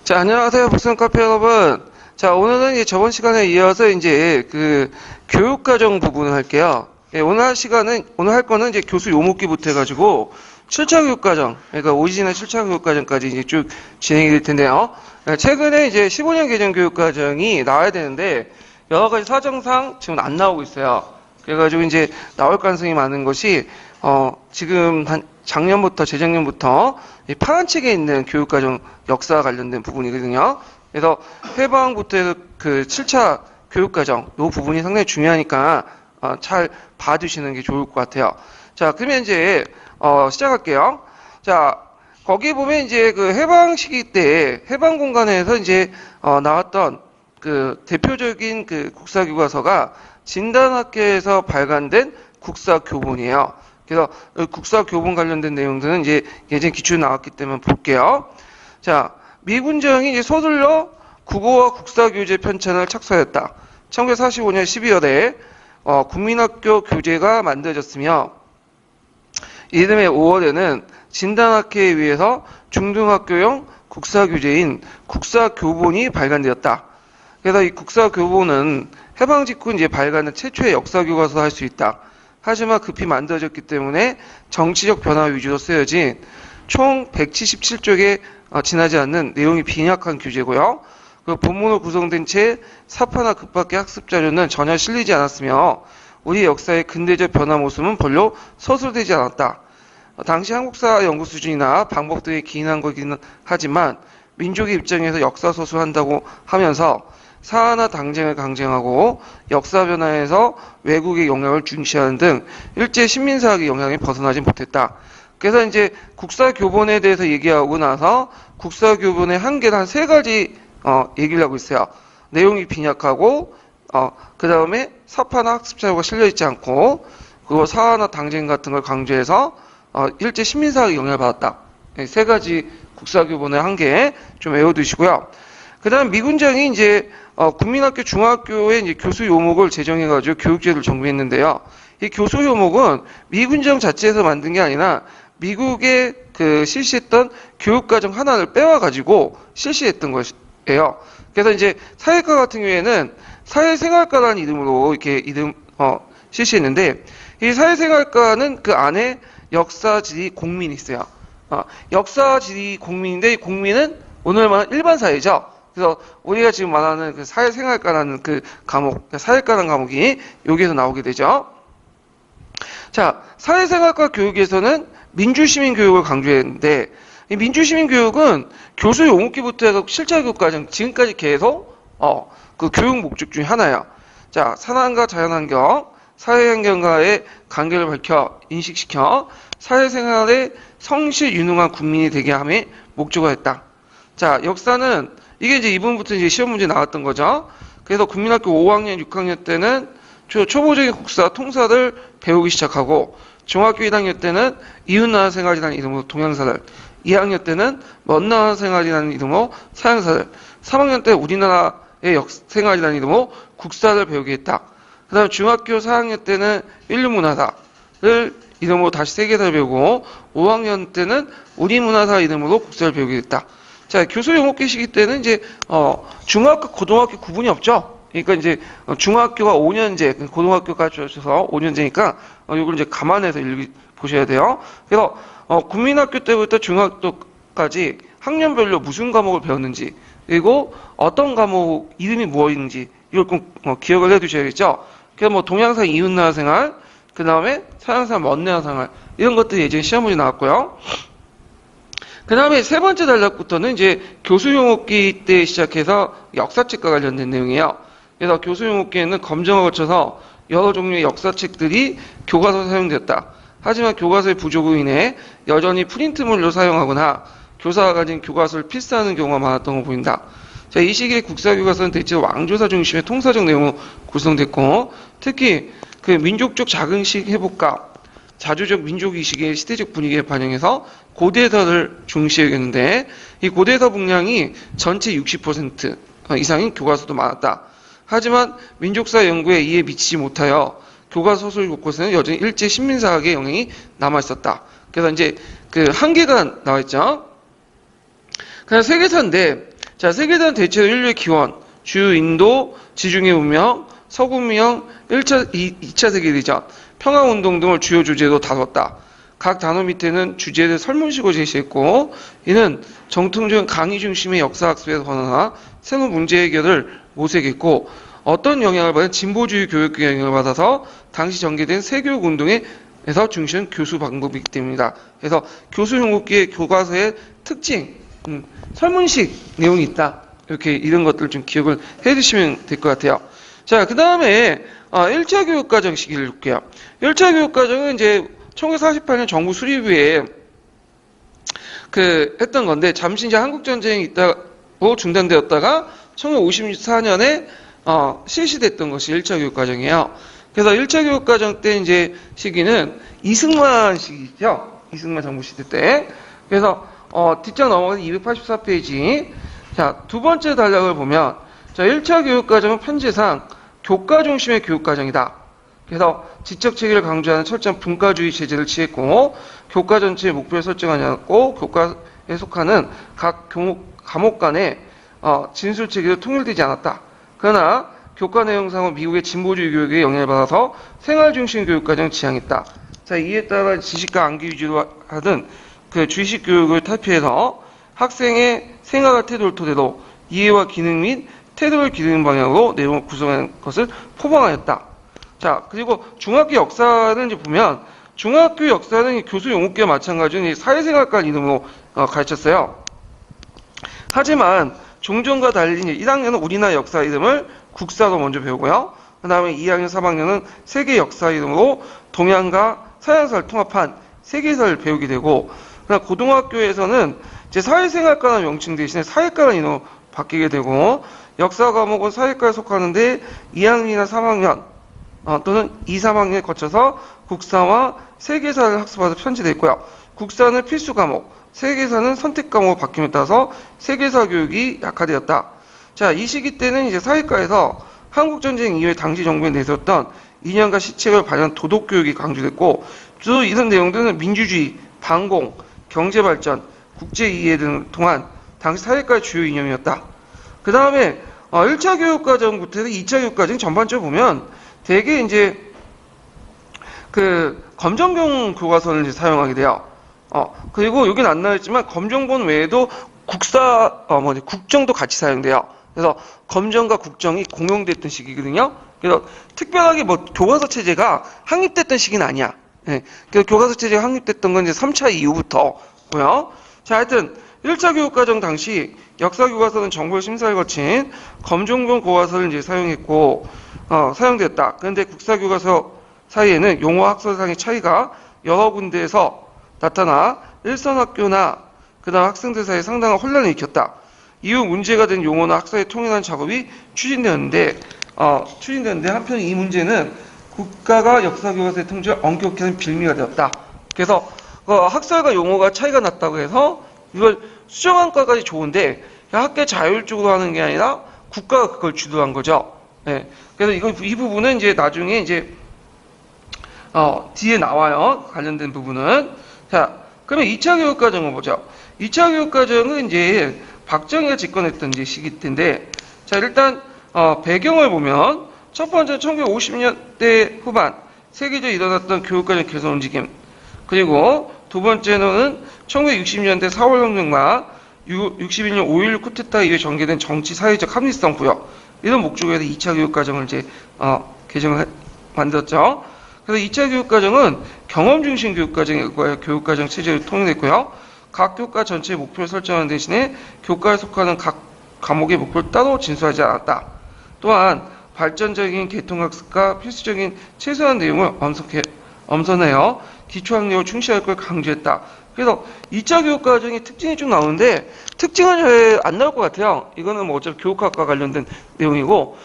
자, 안녕하세요. 복선 카페 여러분. 자, 오늘은 이제 저번 시간에 이어서 이제 그 교육과정 부분을 할게요. 예, 오늘 할 거는 이제 교수 요목기부터 해가지고 7차 교육과정, 그러니까 오리지널 7차 교육과정까지 이제 쭉 진행이 될 텐데요. 예, 최근에 이제 15년 개정 교육과정이 나와야 되는데 여러 가지 사정상 지금 안 나오고 있어요. 그래가지고 이제 나올 가능성이 많은 것이 지금 작년부터 재작년부터 이 파란 책에 있는 교육과정 역사와 관련된 부분이거든요. 그래서 해방부터 해서 그 7차 교육과정 이 부분이 상당히 중요하니까 잘 봐두시는 게 좋을 것 같아요. 자, 그러면 이제 시작할게요. 자, 거기 보면 이제 그 해방 시기 때 해방 공간에서 이제 나왔던 그 대표적인 그 국사교과서가 진단학계에서 발간된 국사교본이에요. 그래서 국사교본 관련된 내용들은 이제 예전 기출에 나왔기 때문에 볼게요. 자, 미군정이 이제 서둘러 국어와 국사교재 편찬을 착수하였다. 1945년 12월에 국민학교 교재가 만들어졌으며 이듬해 5월에는 진단학회에 의해서 중등학교용 국사교재인 국사교본이 발간되었다. 그래서 이 국사교본은 해방 직후 이제 발간된 최초의 역사교과서 할 수 있다. 하지만 급히 만들어졌기 때문에 정치적 변화 위주로 쓰여진 총 177쪽에 지나지 않는 내용이 빈약한 교재고요. 그 본문으로 구성된 채 사파나 급밖의 학습 자료는 전혀 실리지 않았으며 우리 역사의 근대적 변화 모습은 별로 서술되지 않았다. 당시 한국사 연구 수준이나 방법 등에 기인한 거기는 하지만 민족의 입장에서 역사 서술한다고 하면서 사안화 당쟁을 강쟁하고 역사 변화에서 외국의 영향을 중시하는 등 일제 식민사학의 영향에 벗어나지 못했다. 그래서 이제 국사교본에 대해서 얘기하고 나서 국사교본의 한계는 한 세 가지 얘기를 하고 있어요. 내용이 빈약하고 그 다음에 사파나 학습 자료가 실려 있지 않고 그리고 사안화 당쟁 같은 걸 강조해서 일제 식민사학의 영향을 받았다. 세 가지 국사교본의 한계 좀 외워두시고요. 그 다음 미군정이 이제 국민학교 중학교에 이제 교수 요목을 제정해가지고 교육제도를 정비했는데요. 이 교수 요목은 미군정 자체에서 만든 게 아니라 미국에 그 실시했던 교육과정 하나를 빼와가지고 실시했던 것이에요. 그래서 이제 사회과 같은 경우에는 사회생활과라는 이름으로 이렇게 실시했는데 이 사회생활과는 그 안에 역사지리 공민이 있어요. 역사지리 공민인데 이 공민은 오늘 말하는 일반 사회죠. 그래서 우리가 지금 말하는 그 사회생활과라는 그 과목, 사회과라는 과목이 여기에서 나오게 되죠. 자, 사회생활과 교육에서는 민주시민 교육을 강조했는데 이 민주시민 교육은 교수 용어기부터 해서 실제 교육과정 지금까지 계속 그 교육 목적 중에 하나야. 자, 산안과 자연환경, 사회환경과의 관계를 밝혀 인식시켜 사회생활에 성실 유능한 국민이 되게 함에 목적을 했다. 자, 역사는 이게 이제 이분부터 이제 시험 문제 나왔던 거죠. 그래서 국민학교 5학년, 6학년 때는 초보적인 국사, 통사를 배우기 시작하고 중학교 1학년 때는 이웃나라 생활이라는 이름으로 동양사를 2학년 때는 먼나라 생활이라는 이름으로 서양사를 3학년 때 우리나라의 생활이라는 이름으로 국사를 배우게 했다. 그 다음에 중학교 4학년 때는 인류문화사를 이름으로 다시 세계사를 배우고 5학년 때는 우리문화사 이름으로 국사를 배우게 됐다. 자, 교수 용어기 시기 때는 이제 중학교, 고등학교 구분이 없죠. 그러니까 이제 중학교가 5년제, 고등학교까지 해서 5년제니까 이걸 이제 감안해서 보셔야 돼요. 그래서 국민학교 때부터 중학교까지 학년별로 무슨 과목을 배웠는지 그리고 어떤 과목 이름이 무엇인지 이걸 꼭 기억을 해두셔야겠죠. 그래서 뭐 동양사 이웃나라 생활, 그 다음에 서양사 먼나라 생활 이런 것들이 예전에 시험 문제 나왔고요. 그 다음에 세 번째 단락부터는 이제 교수 용어기 때 시작해서 역사책과 관련된 내용이에요. 그래서 교수 용어기에는 검증을 거쳐서 여러 종류의 역사책들이 교과서에 사용되었다. 하지만 교과서의 부족으로 인해 여전히 프린트물로 사용하거나 교사가 가진 교과서를 필사하는 경우가 많았던 거 보인다. 자, 이 시기의 국사교과서는 대체로 왕조사 중심의 통사적 내용으로 구성됐고 특히 그 민족적 자긍식 회복과 자주적 민족의식의 시대적 분위기에 반영해서 고대서를 중시하겠는데 이 고대서 분량이 전체 60% 이상인 교과서도 많았다. 하지만 민족사 연구에 이에 미치지 못하여 교과서 소설 곳곳에는 여전히 일제 식민사학의 영향이 남아있었다. 그래서 이제 그 한계가 나와있죠. 그냥 세계사인데 자, 세계대전 대체로 인류의 기원, 주요 인도, 지중해 문명, 서구문명, 1차, 2차 세계대전, 평화운동 등을 주요 주제로 다뤘다. 각 단어 밑에는 주제를 설문식으로 제시했고, 이는 정통적인 강의 중심의 역사학습에서 벗어나 새로운 문제 해결을 모색했고, 어떤 영향을 받은 진보주의 교육의 영향을 받아서 당시 전개된 세교육 운동에서 중시한 교수 방법이기 때문이다. 그래서 교수 용어기의 교과서의 특징, 설문식 내용이 있다. 이렇게 이런 것들 좀 기억을 해두시면 될 것 같아요. 자, 그 다음에 1차 교육과정 시기를 볼게요. 1차 교육과정은 이제 1948년 정부 수립 후에 했던 건데, 잠시 이제 한국전쟁이 있다고 중단되었다가 1954년에 실시됐던 것이 1차 교육과정이에요. 그래서 1차 교육과정 때 이제 시기는 이승만 시기죠. 이승만 정부 시대 때. 그래서 뒷장 넘어가서 284페이지. 자, 두 번째 단락을 보면, 자, 1차 교육과정은 편제상 교과 중심의 교육과정이다. 그래서 지적 체계를 강조하는 철저한 분과주의 체제를 취했고, 교과 전체의 목표를 설정하지 않았고, 교과에 속하는 각 과목 간의 진술 체계도 통일되지 않았다. 그러나 교과 내용상은 미국의 진보주의 교육에 영향을 받아서 생활 중심 교육과정을 지향했다. 자, 이에 따라 지식과 암기 위주로 하던 주의식 교육을 탈피해서 학생의 생활과 태도를 토대로 이해와 기능 및 태도를 기르는 방향으로 내용을 구성하는 것을 포방하였다. 자, 그리고 중학교 역사를 이제 보면, 중학교 역사는 교수 용어기와 마찬가지로 사회생활과 이름으로 가르쳤어요. 하지만 종전과 달리 1학년은 우리나라 역사 이름을 국사로 먼저 배우고요. 그 다음에 2학년, 3학년은 세계 역사 이름으로 동양과 서양사를 통합한 세계사를 배우게 되고, 그다음 고등학교에서는 이제 사회생활과라는 명칭 대신에 사회과라는 이름으로 바뀌게 되고, 역사 과목은 사회과에 속하는데 2학년이나 3학년 또는 2, 3학년에 거쳐서 국사와 세계사를 학습하면서 편제됐고요. 국사는 필수 과목, 세계사는 선택 과목으로 바뀜에 따라서 세계사 교육이 약화되었다. 자, 이 시기 때는 이제 사회과에서 한국전쟁 이후에 당시 정부에 내세웠던 이념과 시책을 반영한 도덕교육이 강조됐고, 주로 이런 내용들은 민주주의, 반공, 경제발전, 국제이해 등을 통한 당시 사회과의 주요 이념이었다. 그 다음에 1차 교육과정부터 해서 2차 교육과정 전반적으로 보면 대개 이제 검정본 교과서를 이제 사용하게 돼요. 그리고 여긴 안 나와있지만 검정본 외에도 국정도 같이 사용돼요. 그래서 검정과 국정이 공용됐던 시기거든요. 그래서 특별하게 교과서 체제가 확립됐던 시기는 아니야. 예. 그래서 교과서 체제가 확립됐던 건 이제 3차 이후부터고요. 자, 하여튼 1차 교육과정 당시 역사 교과서는 정보의 심사를 거친 검정본 교과서를 이제 사용됐다. 그런데 국사 교과서 사이에는 용어 학설상의 차이가 여러 군데에서 나타나 일선학교나 그다음 학생들 사이에 상당한 혼란을 일으켰다. 이후 문제가 된 용어나 학설의 통일하는 작업이 추진되었는데 한편 이 문제는 국가가 역사 교과서의 통제를 엄격히 하는 빌미가 되었다. 그래서 학설과 용어가 차이가 났다고 해서 이걸 수정한 것까지 좋은데 학계 자율적으로 하는 게 아니라 국가가 그걸 주도한 거죠. 네. 그래서 이 부분은 이제 나중에 이제 뒤에 나와요. 관련된 부분은. 자, 그러면 2차 교육과정을 보죠. 2차 교육과정은 이제 박정희가 집권했던 이제 시기 때인데, 자, 일단 배경을 보면 첫 번째는 1950년대 후반 세계적으로 일어났던 교육과정 개선 움직임, 그리고 두 번째는 1960년대 4월 혁명과 61년 5.16 쿠데타 이후에 전개된 정치 사회적 합리성 부여, 이런 목적으로 해서 2차 교육과정을 이제 개정을 만들었죠. 그래서 2차 교육과정은 경험 중심 교육과정과 교육과정 체제를 통일했고요. 각 교과 전체의 목표를 설정하는 대신에 교과에 속하는 각 과목의 목표를 따로 진수하지 않았다. 또한 발전적인 계통학습과 필수적인 최소한 내용을 엄선하여 기초학력을 충실할 걸 강조했다. 그래서 2차 교육과정의 특징이 좀 나오는데, 특징은 잘 안 나올 것 같아요. 이거는 뭐 어차피 교육학과 관련된 내용이고,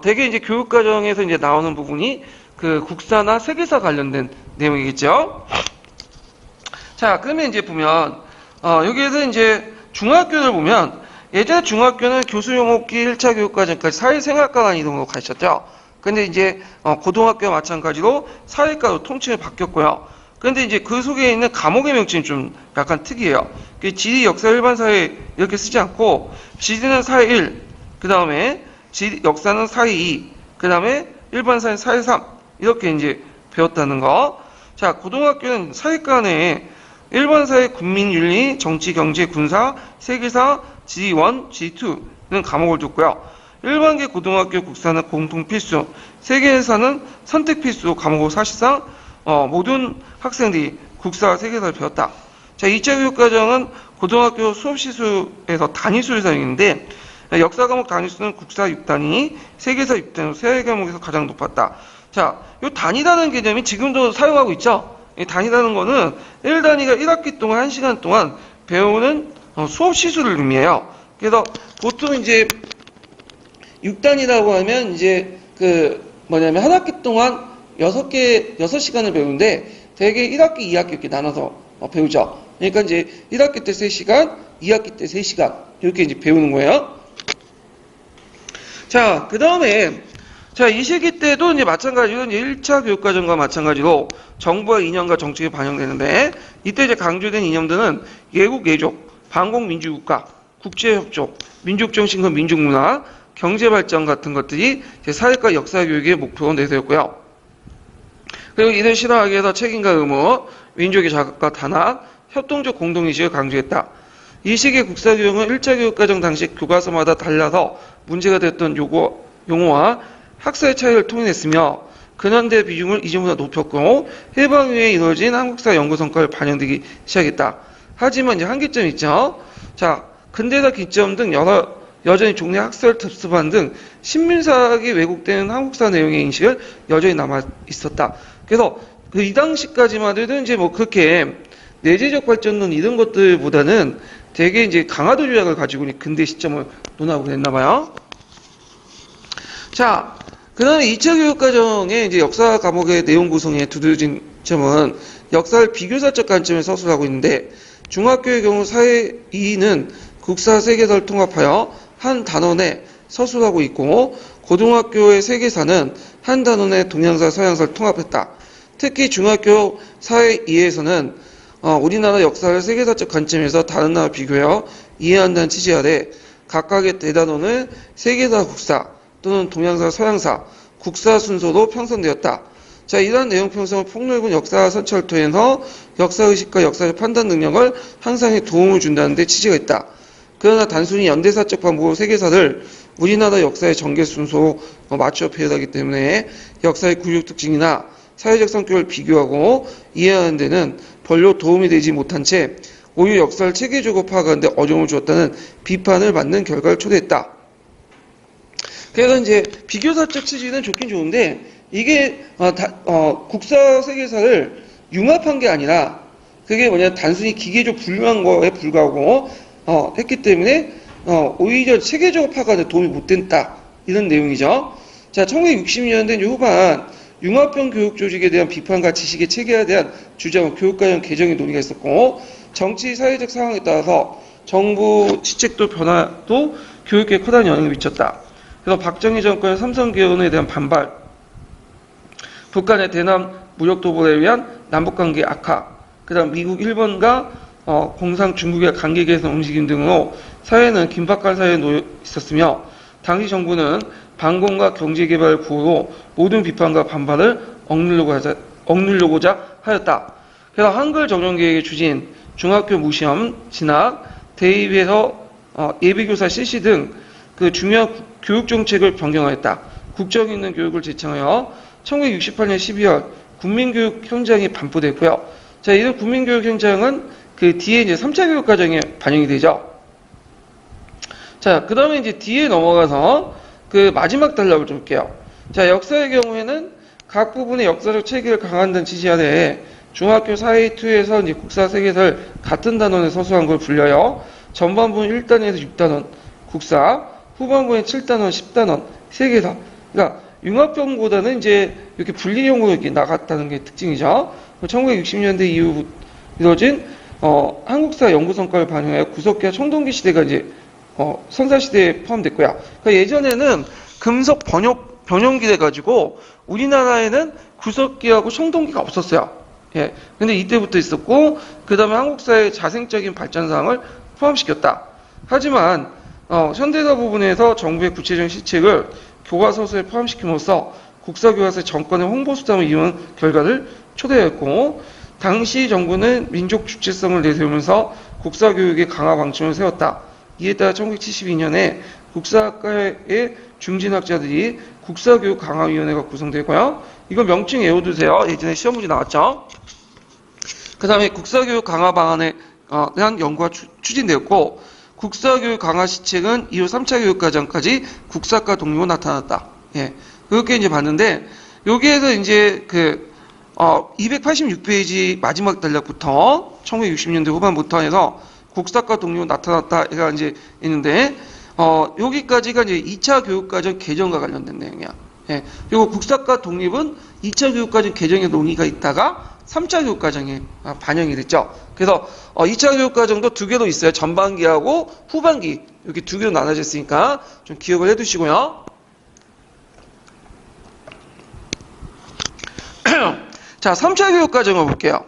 대개 이제 교육과정에서 이제 나오는 부분이 국사나 세계사 관련된 내용이겠죠. 자, 그러면 이제 보면, 여기에서 이제 중학교를 보면, 예전에 중학교는 교수 용어기 1차 교육과정까지 사회생활과라는 이름으로 가르쳤죠. 근데 이제 고등학교와 마찬가지로 사회과로 통칭을 바뀌었고요. 그런데 이제 그 속에 있는 과목의 명칭이 좀 약간 특이해요. 지리, 역사, 일반 사회 이렇게 쓰지 않고 지리는 사회 1, 그 다음에 역사는 사회 2, 그 다음에 일반 사회 사회 3 이렇게 이제 배웠다는 거. 자, 고등학교는 사회과에 일반 사회, 국민, 윤리, 정치, 경제, 군사, 세계사, 지리 1, 지리 2는 과목을 뒀고요. 일반계 고등학교 국사는 공통 필수, 세계사는 선택 필수 과목으로 사실상 모든 학생들이 국사, 세계사를 배웠다. 자, 2차 교육과정은 고등학교 수업시수에서 단위수를 사용했는데 역사 과목 단위수는 국사 6단위, 세계사 6단위, 세계 과목에서 가장 높았다. 자, 이 단위라는 개념이 지금도 사용하고 있죠. 이 단위라는 거는 1단위가 1학기 동안 1시간 동안 배우는 수업 시수를 의미해요. 그래서 보통 이제 6단위라고 하면 이제 한 학기 동안 6시간을 배우는데 대개 1학기, 2학기 이렇게 나눠서 배우죠. 그러니까 이제 1학기 때 3시간, 2학기 때 3시간 이렇게 이제 배우는 거예요. 자, 그 다음에 이 시기 때도 이제 마찬가지로 이제 1차 교육과정과 마찬가지로 정부와 이념과 정책이 반영되는데 이때 이제 강조된 이념들은 예국 예족, 반공민주국가, 국제협조, 민족정신과 민족문화, 경제발전 같은 것들이 사회과 역사교육의 목표로 내세웠고요. 그리고 이를 실현하기 위해서 책임과 의무, 민족의 자각과 탄압, 협동적 공동의식을 강조했다. 이 시기의 국사교육은 1차 교육과정 당시 교과서마다 달라서 문제가 됐던 용어와 학사의 차이를 통일했으며 근현대 비중을 이전보다 높였고 해방 이후에 이루어진 한국사 연구 성과를 반영되기 시작했다. 하지만 이제 한계점이 있죠. 자, 근대사 기점 등 여전히 종래 학설 특수반 등 신민사학이 왜곡되는 한국사 내용의 인식을 여전히 남아 있었다. 그래서 이 당시까지만 해도 이제 그렇게 내재적 발전론 이런 것들보다는 되게 이제 강화도 조약을 가지고 근대 시점을 논하고 그랬나 봐요. 자, 그 다음에 2차 교육과정의 이제 역사 과목의 내용 구성에 두드러진 점은 역사를 비교사적 관점에 서술하고 있는데 중학교의 경우 사회 2는 국사 세계사를 통합하여 한 단원에 서술하고 있고 고등학교의 세계사는 한 단원에 동양사, 서양사를 통합했다. 특히 중학교 사회 2에서는 우리나라 역사를 세계사적 관점에서 다른 나라와 비교하여 이해한다는 취지 아래 각각의 대단원을 세계사, 국사 또는 동양사, 서양사, 국사 순서로 편성되었다. 자, 이러한 내용 편성은 폭넓은 역사 선처를 통해서 역사의식과 역사적 판단 능력을 향상에 도움을 준다는 데 취지가 있다. 그러나 단순히 연대사적 방법으로 세계사를 우리나라 역사의 전개 순서로 맞춰 배열하기 때문에 역사의 구육 특징이나 사회적 성격을 비교하고 이해하는 데는 별로 도움이 되지 못한 채 오히려 역사를 체계적으로 파악하는 데 어려움을 주었다는 비판을 받는 결과를 초래했다. 그래서 이제 비교사적 취지는 좋긴 좋은데 이게 국사 세계사를 융합한 게 아니라 그게 단순히 기계적 분류한 거에 불과하고 했기 때문에 오히려 체계적으로 파악하는 데 도움이 못 된다. 이런 내용이죠. 자, 1960년대 후반 융합형 교육 조직에 대한 비판과 지식의 체계화에 대한 주장은 교육과정 개정의 논의가 있었고 정치 사회적 상황에 따라서 정부 시책도 변화도 교육에 커다란 영향을 미쳤다. 그래서 박정희 정권의 삼성개헌에 대한 반발, 북한의 대남 무력 도발에 의한 남북관계 악화, 그 다음 미국, 일본과 공산 중국의 관계 개선 움직임 등으로 사회는 긴박한 사회에 놓여 있었으며 당시 정부는 반공과 경제개발 구호로 모든 비판과 반발을 억누르고자 하였다. 그래서 한글 정년계획의 추진, 중학교 무시험, 진학, 대입에서 예비교사 실시 등 그 중요한 교육정책을 변경하였다. 국적 있는 교육을 제창하여 1968년 12월 국민교육 현장이 반포됐고요. 자, 이런 국민교육 현장은 그 뒤에 이제 3차 교육과정에 반영이 되죠. 자, 그 다음에 이제 뒤에 넘어가서 그 마지막 단락을 좀 볼게요. 자, 역사의 경우에는 각 부분의 역사적 체계를 강화한다는 취지 아래 중학교 사회2에서 이제 국사 세계사를 같은 단원에 서술한 걸 불려요. 전반부는 1단원에서 6단원 국사, 후반부에 7단원, 10단원 세계사. 그러니까 융합형보다는 이제 이렇게 분리형으로 이렇게 나갔다는 게 특징이죠. 1960년대 이후 이루어진 한국사 연구 성과를 반영하여 구석기와 청동기 시대가 이제 선사시대에 포함됐고요. 그러니까 예전에는 금속 변형기 돼가지고 우리나라에는 구석기하고 청동기가 없었어요. 예. 근데 이때부터 있었고, 그 다음에 한국 사회의 자생적인 발전 사항을 포함시켰다. 하지만, 현대사 부분에서 정부의 구체적인 시책을 교과서에 포함시킴으로써 국사교과서의 정권의 홍보 수단을 이용한 결과를 초래했고, 당시 정부는 민족 주체성을 내세우면서 국사교육의 강화 방침을 세웠다. 이에 따라 1972년에 국사학과의 중진학자들이 국사교육 강화위원회가 구성되고요. 이거 명칭 외워두세요. 예전에 시험 문제 나왔죠. 그 다음에 국사교육 강화 방안에 대한 연구가 추진되었고, 국사교육 강화 시책은 이후 3차 교육과정까지 국사과 독립으로 나타났다. 예. 그렇게 이제 봤는데, 여기에서 이제 286페이지 마지막 단락부터 1960년대 후반부터 해서 국사과 독립으로 나타났다가 이제 있는데, 여기까지가 이제 2차 교육과정 개정과 관련된 내용이야. 예. 그리고 국사과 독립은 2차 교육과정 개정에 논의가 있다가 3차 교육과정에 반영이 됐죠. 그래서 2차 교육과정도 두 개로 있어요. 전반기하고 후반기 이렇게 두 개로 나눠져 있으니까 좀 기억을 해두시고요. 자, 3차 교육과정을 볼게요.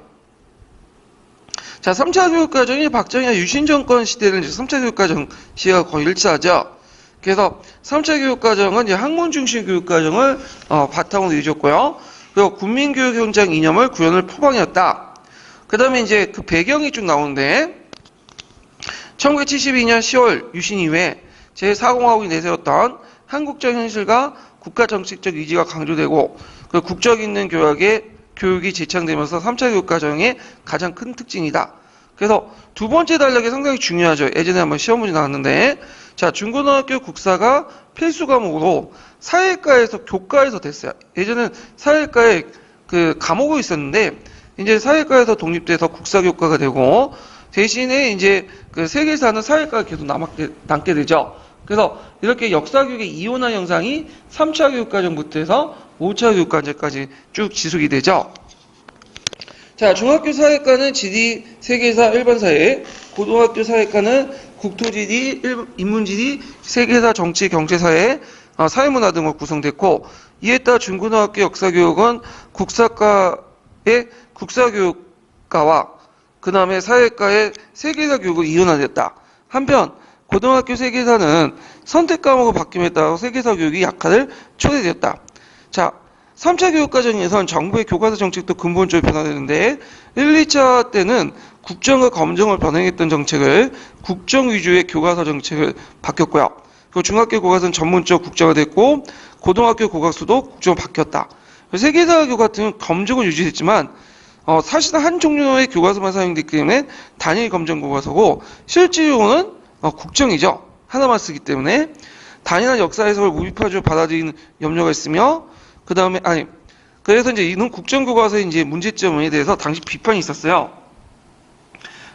자, 3차 교육과정이 박정희와 유신정권 시대를 이제 3차 교육과정 시기가 거의 일치하죠. 그래서 3차 교육과정은 이제 학문 중심 교육과정을 바탕으로 이루어졌고요. 그리고 국민교육 현장 이념을 구현을 표방이었다. 그 다음에 이제 그 배경이 쭉 나오는데, 1972년 10월 유신 이후에 제4공화국이 내세웠던 한국적 현실과 국가 정책적 의지가 강조되고, 그 국적 있는 교육이 재창되면서 3차 교육과정의 가장 큰 특징이다. 그래서 두 번째 단락이 상당히 중요하죠. 예전에 한번 시험 문제 나왔는데, 자, 중고등학교 국사가 필수 과목으로 사회과에서 교과에서 됐어요. 예전에는 사회과에 그 과목이 있었는데, 이제 사회과에서 독립돼서 국사교과가 되고, 대신에 이제 그 세계사는 사회과가 계속 남게 되죠. 그래서 이렇게 역사교육의 이원화 현상이 3차 교육과정부터 해서 5차 교육과정까지 쭉 지속이 되죠. 자, 중학교 사회과는 지리, 세계사, 일반사회, 고등학교 사회과는 국토지리, 인문지리, 세계사, 정치, 경제사회, 사회문화 등으로 구성됐고, 이에 따라 중고등학교 역사교육은 국사과의 국사교육과와 그 다음에 사회과의 세계사 교육을 이원화됐다. 한편 고등학교 세계사는 선택 과목으로 바뀜에 따라 세계사 교육이 약화를 초래되었다. 자, 3차 교육과정에서는 정부의 교과서 정책도 근본적으로 변화되는데, 1, 2차 때는 국정과 검정을 병행했던 정책을 국정 위주의 교과서 정책을 바뀌었고요. 그리고 중학교 교과서는 전문적 국정화됐고, 고등학교 교과서도 국정화 바뀌었다. 세계사 교과서는 검정은 유지됐지만, 사실은 한 종류의 교과서만 사용됐기 때문에 단일 검정 교과서고, 실질적으로는 국정이죠. 하나만 쓰기 때문에 단일한 역사 해석을 무비판적으로 받아들이는 염려가 있으며, 그 다음에 그래서 이제 이런 국정교과서의 이제 문제점에 대해서 당시 비판이 있었어요.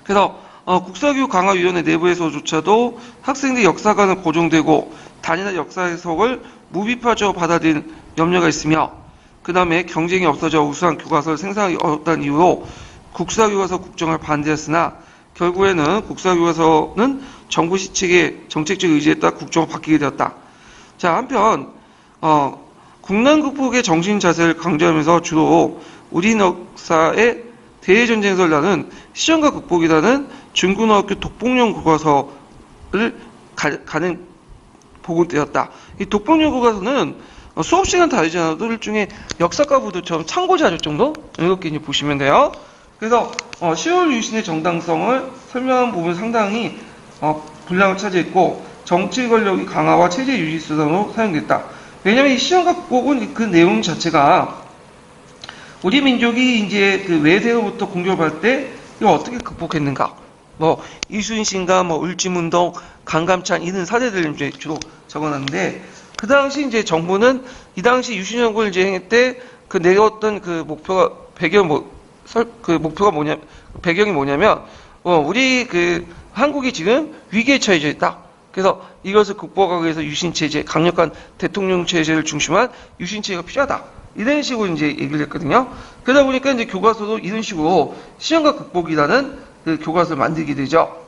그래서 국사교육 강화위원회 내부에서조차도 학생들이 역사관을 고정되고 단일한 역사 해석을 무비판적으로 받아들이는 염려가 있으며, 그 다음에 경쟁이 없어져 우수한 교과서를 생산하기 어렵다는 이유로 국사교과서 국정을 반대했으나, 결국에는 국사교과서는 정부 시책의 정책적 의지에 따라 국정으로 바뀌게 되었다. 자, 한편 국난 극복의 정신 자세를 강조하면서 주로 우리 역사의 대외전쟁에서 나는 시정과 극복이라는 중고등학교 독복용 교과서를 가는 보급되었다. 이 독복용 교과서는 수업 시간 다르지 않아도 일종의 역사과 부도처럼 참고 자료 정도 이렇게 이제 보시면 돼요. 그래서 10월 유신의 정당성을 설명한 부분 상당히 분량을 차지했고, 정치 권력의 강화와 체제 유지 수단으로 사용됐다. 왜냐면 이 시정과 극복은 그 내용 자체가 우리 민족이 이제 그 외세로부터 공격을 받을 때 이걸 어떻게 극복했는가, 뭐 이순신과 뭐 울진문동, 강감찬 이런 사례들을 이제 주로 적어놨는데, 그 당시 이제 정부는 이 당시 유신정권을 이행할 때 그 내었던 그 목표가 배경이 뭐냐면 우리 그 한국이 지금 위기에 처해져 있다. 그래서 이것을 극복하기 위해서 유신체제, 강력한 대통령 체제를 중심한 유신체제가 필요하다. 이런 식으로 이제 얘기를 했거든요. 그러다 보니까 이제 교과서도 이런 식으로 시정과 극복이라는 그 교과서를 만들게 되죠.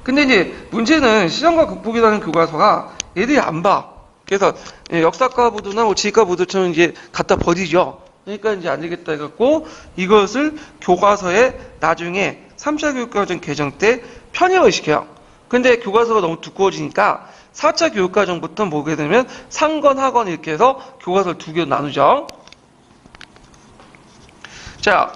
근데 이제 문제는 시정과 극복이라는 교과서가 애들이 안 봐. 그래서 역사과 부도나 지리과 부도처럼 이제 갖다 버리죠. 그러니까 이제 안 되겠다 해갖고 이것을 교과서에 나중에 3차 교육과정 개정 때 편입을 시켜요. 근데 교과서가 너무 두꺼워지니까 4차 교육과정부터 보게 되면 상권, 하권 이렇게 해서 교과서를 두 개로 나누죠. 자,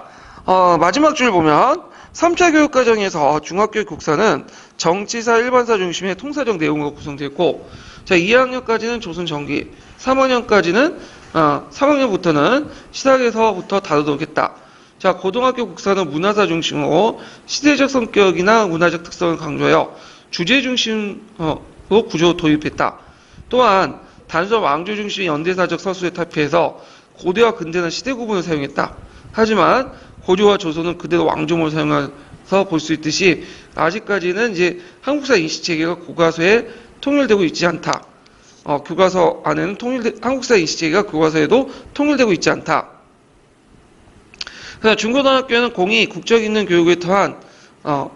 마지막 줄 보면 3차 교육과정에서 중학교 국사는 정치사, 일반사 중심의 통사적 내용으로 구성되어 있고, 자, 2학년까지는 조선 정기, 3학년까지는 3학년부터는 시작에서부터 다루겠다. 자, 고등학교 국사는 문화사 중심으로 시대적 성격이나 문화적 특성을 강조하여 주제 중심으로 구조 도입했다. 또한 단순 왕조 중심의 연대사적 서술에 탈피해서 고대와 근대나 시대 구분을 사용했다. 하지만 고조와 조선은 그대로 왕조를 사용해서 볼 수 있듯이 아직까지는 이제 한국사 인식 체계가 교과서에 통일되고 있지 않다. 교과서 안에는 한국사 인식 체계가 교과서에도 통일되고 있지 않다. 그다음 중고등학교는 공이 국적 있는 교육을 통한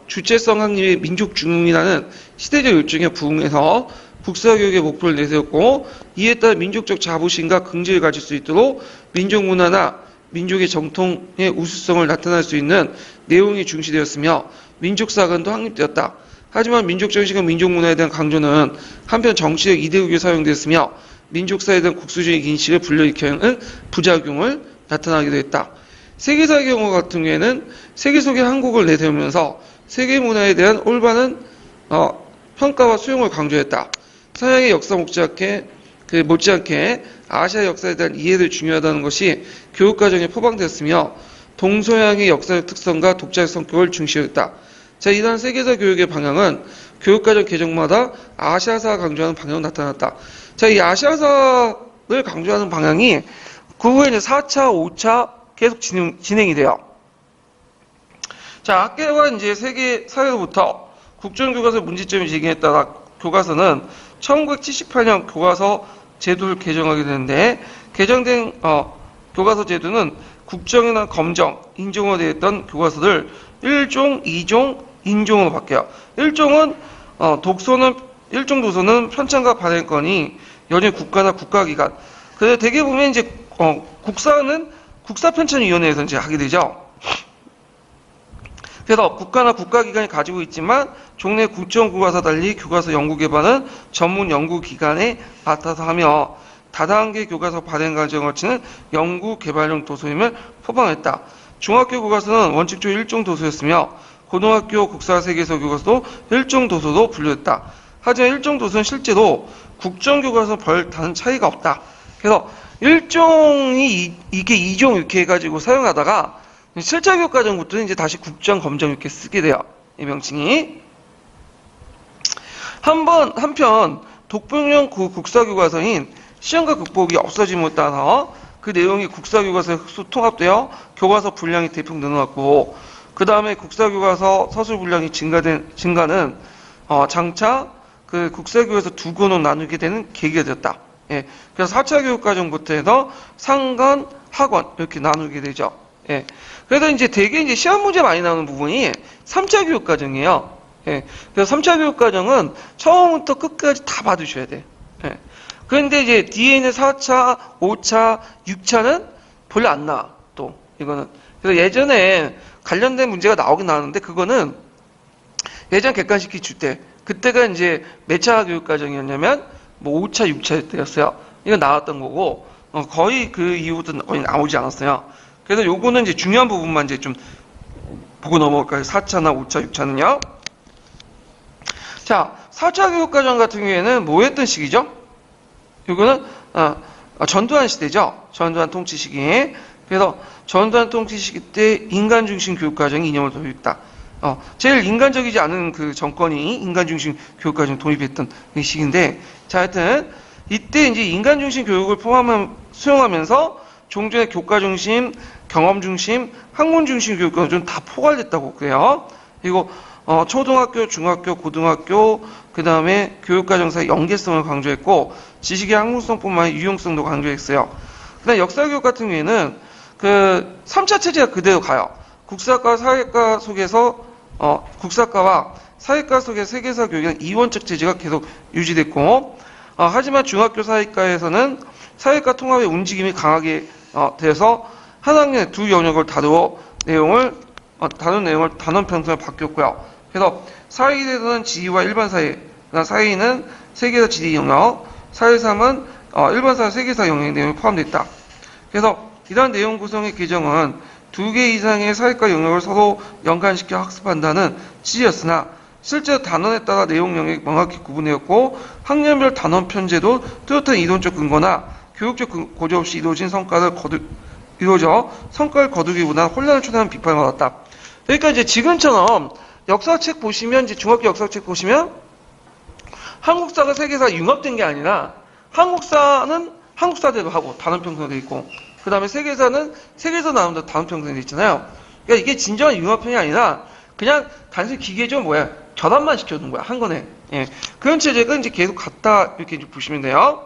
주체성 확립의 민족 중흥이라는 시대적 요청에 부응해서 국사교육의 목표를 내세웠고, 이에 따라 민족적 자부심과 긍지를 가질 수 있도록 민족 문화나 민족의 정통의 우수성을 나타낼 수 있는 내용이 중시되었으며 민족사관도 확립되었다. 하지만 민족정신과 민족문화에 대한 강조는 한편 정치적 이데올기에 사용되었으며 민족사에 대한 국수주의 인식을 불러일으키는 부작용을 나타나기도 했다. 세계사의 경우 같은 경우에는 세계 속의 한국을 내세우면서 세계 문화에 대한 올바른 평가와 수용을 강조했다. 서양의 역사 못지않게 아시아 역사에 대한 이해도 중요하다는 것이 교육과정에 포함되었으며 동서양의 역사적 특성과 독자적 성격을 중시했다. 자, 이러한 세계사 교육의 방향은 교육과정 개정마다 아시아사 강조하는 방향으로 나타났다. 자, 이 아시아사를 강조하는 방향이 그 후에 이제 4차, 5차 계속 진행이 돼요. 자, 학계와 이제 세계 사회로부터 국정교과서 문제점이 제기에 따라 교과서는 1978년 교과서 제도를 개정하게 되는데, 개정된 교과서 제도는 국정이나 검정, 인종으로 되어 있던 교과서를 1종, 2종, 인종으로 바뀌어요. 1종은 일종 도서는 편찬과 발행권이 여전히 국가나 국가기관. 그래서 대개 보면 이제 국사는 국사편찬위원회에서 이제 하게 되죠. 그래서 국가나 국가기관이 가지고 있지만 종래 국정교과서와 달리 교과서 연구개발은 전문 연구기관에 맡아서 하며 다단계 교과서 발행 과정을 거치는 연구개발용 도서임을 포함했다. 중학교 교과서는 원칙적으로 일종 도서였으며 고등학교 국사세계서 교과서도 일종 도서로 분류했다. 하지만 일종 도서는 실제로 국정교과서 별다른 차이가 없다. 그래서 일종이 이게 2종 이렇게 해가지고 사용하다가 7차 교육과정부터는 이제 다시 국정, 검정 이렇게 쓰게 돼요. 이 명칭이. 한편 독보용 국사교과서인 시험과 극복이 없어짐에 따라서 그 내용이 국사교과서에 통합되어 교과서 분량이 대폭 늘어났고, 그 다음에 국사교과서 서술 분량이 증가는 장차 그 국사교과서 두 권으로 나누게 되는 계기가 되었다. 예. 그래서 4차 교육과정부터 해서 상관, 하권 이렇게 나누게 되죠. 예. 그래서 이제 되게 이제 시험 문제 많이 나오는 부분이 3차 교육과정이에요. 예. 그래서 3차 교육과정은 처음부터 끝까지 다 받으셔야 돼. 예. 그런데 이제 뒤에 있는 4차, 5차, 6차는 별로 안 나와. 또 이거는. 그래서 예전에 관련된 문제가 나오긴 나왔는데 그거는 예전 객관식이 줄 때 그때가 이제 몇 차 교육과정이었냐면 뭐 5차, 6차 때였어요. 이거 나왔던 거고 거의 그 이후부터는 거의 나오지 않았어요. 그래서 요거는 이제 중요한 부분만 이제 좀 보고 넘어갈까요? 4차나 5차, 6차는요. 자, 4차 교육과정 같은 경우에는 뭐 했던 시기죠? 요거는 전두환 시대죠. 전두환 통치 시기. 그래서 전두환 통치 시기 때 인간 중심 교육과정이 이념을 도입했다. 제일 인간적이지 않은 그 정권이 인간 중심 교육과정 도입했던 그 시기인데, 자, 하여튼 이때 이제 인간 중심 교육을 수용하면서 종전의 교과 중심, 경험 중심, 학문 중심 교육과는 좀 다 포괄됐다고 그래요. 그리고 초등학교, 중학교, 고등학교, 그 다음에 교육과정 사이 연계성을 강조했고, 지식의 학문성뿐만 아니라 유용성도 강조했어요. 그 다음에 역사교육 같은 경우에는 그 3차 체제가 그대로 가요. 국사과, 사회과 속에서 국사과와 사회과 속의 세계사 교육은 이원적 체제가 계속 유지됐고, 하지만 중학교 사회과에서는 사회과 통합의 움직임이 강하게 돼서 한 학년에 두 영역을 다루는 내용을 단원 편성에 바뀌었고요. 그래서 사회에서는 지리와 일반 사회, 그다음 사회는 세계사 지리 영역, 사회 3은 일반 사회 세계사 영역 내용이 포함되어 있다. 그래서 이러한 내용 구성의 규정은 2개 이상의 사회과 영역을 서로 연관시켜 학습한다는 취지였으나 실제 단원에 따라 내용 영역이 명확히 구분되었고 학년별 단원 편제도 뚜렷한 이론적 근거나 교육적 고지 없이 이루어져 성과를 거두기보다는 혼란을 초래하는 비판을 받았다. 그러니까 이제 지금처럼 역사책 보시면 이제 중학교 역사책 보시면 한국사가 세계사 융합된 게 아니라 한국사는 한국사대로 하고 단원 편성되어 있고 그 다음에 세계사는 세계사 나오는데 단원 편성되어 있잖아요. 그러니까 이게 진정한 융합편이 아니라 그냥 단순히 기계적 결합만 시켜둔 거야 한 권에. 예. 그런 체제가 이제 계속 같다 이렇게 이제 보시면 돼요.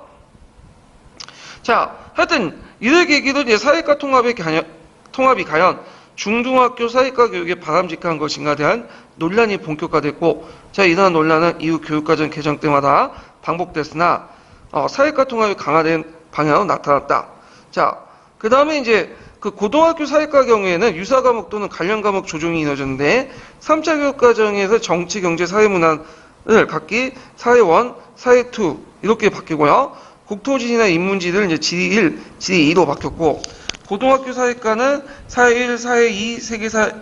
자, 하여튼 이를 계기로 이제 사회과 통합이 과연 중등학교 사회과 교육에 바람직한 것인가에 대한 논란이 본격화됐고, 자, 이러한 논란은 이후 교육과정 개정 때마다 반복됐으나 사회과 통합이 강화된 방향으로 나타났다. 자, 그 다음에 이제 그 고등학교 사회과 경우에는 유사 과목 또는 관련 과목 조정이 이루어졌는데 3차 교육과정에서 정치, 경제, 사회, 문화를 각기 사회 1, 사회 2 이렇게 바뀌고요. 국토지리나 인문지를 이제 지리 1, 지리 2로 바뀌었고 고등학교 사회과는 사회 1, 사회 2, 세계사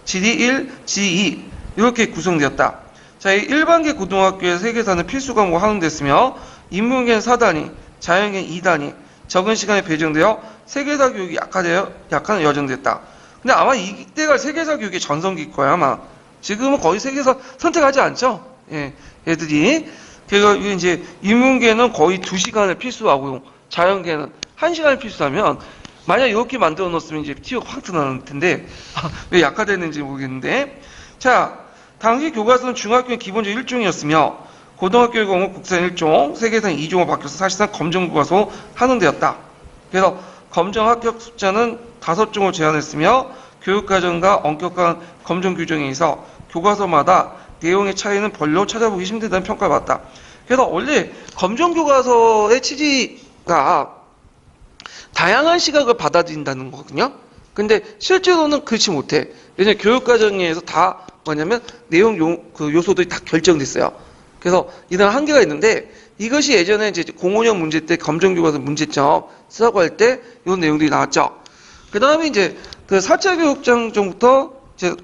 지리 1, 지리 2 이렇게 구성되었다. 자, 이 일반계 고등학교의 세계사는 필수 과목으로 활용됐으며 인문계는 4단위, 자연계는 2단위, 적은 시간에 배정되어 세계사 교육이 약간 여정됐다. 근데 아마 이때가 세계사 교육의 전성기일 거야 아마. 지금은 거의 세계사 선택하지 않죠. 예, 애들이. 그래서 이제 인문계는 거의 2시간을 필수하고 자연계는 1시간을 필수하면 만약 이렇게 만들어 놓았으면 이제 티가 확 드러날 텐데 왜 약화됐는지 모르겠는데. 자, 당시 교과서는 중학교는 기본적으로 1종이었으며 고등학교의 경우 국사는 1종, 세계사는 2종으로 바뀌어서 사실상 검정교과서로 한원되었다. 그래서 검정 합격 숫자는 5종을 제한했으며 교육과정과 엄격한 검정 규정에 있어 교과서마다 내용의 차이는 별로 찾아보기 힘들다는 평가를 받았다. 그래서 원래 검정교과서의 취지가 다양한 시각을 받아들인다는 거거든요. 근데 실제로는 그렇지 못해. 왜냐면 교육과정에서 다 뭐냐면 내용 요소들이 다 결정됐어요. 그래서 이런 한계가 있는데 이것이 예전에 이제 05년 문제 때 검정교과서 문제점 쓰라고 할 때 이런 내용들이 나왔죠. 그 다음에 이제 그 4차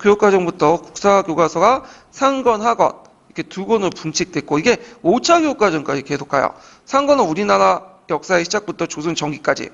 교육과정부터 국사교과서가 상권, 하권 이렇게 두 권으로 분칙됐고 이게 5차 교육과정까지 계속 가요. 상권은 우리나라 역사의 시작부터 조선 전기까지,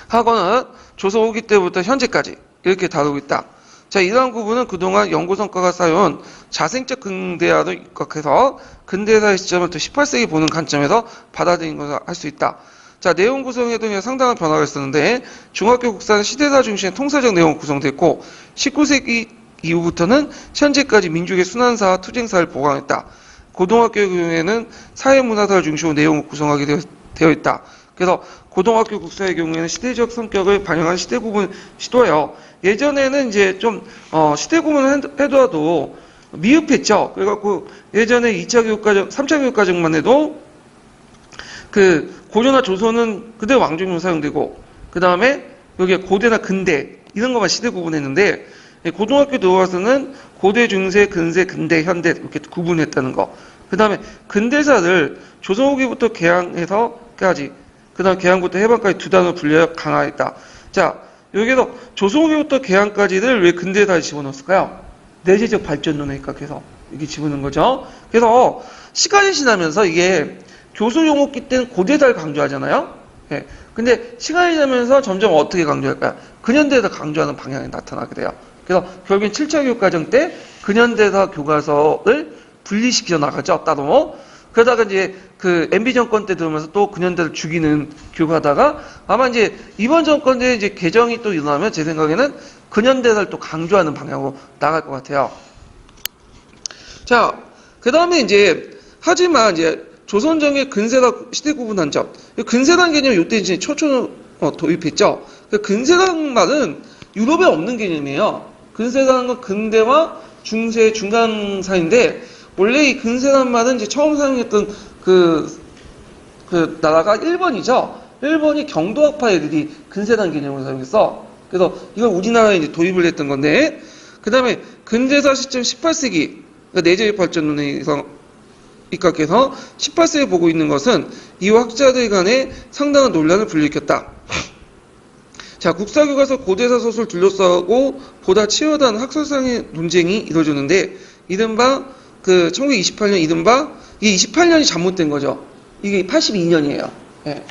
하권은 조선 후기 때부터 현재까지 이렇게 다루고 있다. 자, 이러한 부분은 그동안 연구 성과가 쌓여온 자생적 근대화로 입각해서 근대사의 시점을 18세기 보는 관점에서 받아들인 것을 할 수 있다. 자, 내용 구성에도 상당한 변화가 있었는데 중학교 국사는 시대사 중심의 통사적 내용 구성됐고 19세기 이후부터는 현재까지 민족의 순환사와 투쟁사를 보강했다. 고등학교 경우에는 사회문화사를 중심으로 내용을 구성하게 되어 있다. 그래서 고등학교 국사의 경우에는 시대적 성격을 반영한 시대 구분 시도해요. 예전에는 이제 좀 시대 구분을 해도 미흡했죠. 그래갖고 예전에 2차 교육과정, 3차 교육과정만 해도 그 고조나 조선은 그대로 왕정으로 사용되고 그 다음에 여기에 고대나 근대 이런 것만 시대 구분했는데 고등학교 들어와서는 고대, 중세, 근세, 근대, 현대 이렇게 구분했다는 거. 그 다음에 근대사를 조선 후기부터 개항해서까지 그 다음 개항부터 해방까지 두 단어로 분류해 강화했다. 자, 여기서 조선 후기부터 개항까지를 왜 근대사에 집어넣었을까요? 내재적 발전론에 입각해서 이렇게 집어넣은 거죠. 그래서 시간이 지나면서 이게 교수 용어기 때는 고대사를 강조하잖아요. 예. 근데 시간이 지나면서 점점 어떻게 강조할까요? 근현대사 강조하는 방향이 나타나게 돼요. 그래서 결국엔 7차 교육과정 때 근현대사 교과서를 분리시켜 나가죠, 따로. 그러다가 이제 그 MB 정권 때 들어오면서 또 근현대를 죽이는 교육하다가 아마 이제 이번 정권 때 이제 개정이 또 일어나면 제 생각에는 근현대사를 또 강조하는 방향으로 나갈 것 같아요. 자, 그 다음에 이제 하지만 이제 조선정의 근세사 시대 구분한 점. 근세란 개념 이때 이제 초초 도입했죠. 근세란 말은 유럽에 없는 개념이에요. 근세라는 건 근대와 중세 중간 사이인데 원래 이 근세란 말은 이제 처음 사용했던 그 나라가 일본이죠. 일본이 경도학파 애들이 근세단 개념을 사용했어. 그래서 이걸 우리나라에 이제 도입을 했던 건데, 그 다음에 근대사 시점 18세기, 그러니까 내재유 발전론에서 입각해서 18세기에 보고 있는 것은 이 학자들 간에 상당한 논란을 불러일으켰다. 자, 국사교과서 고대사 소설 둘러싸고 보다 치열한 학설상의 논쟁이 이루어졌는데, 이른바 그 1928년 이른바 이게 28년이 잘못된 거죠. 이게 82년이에요. 예.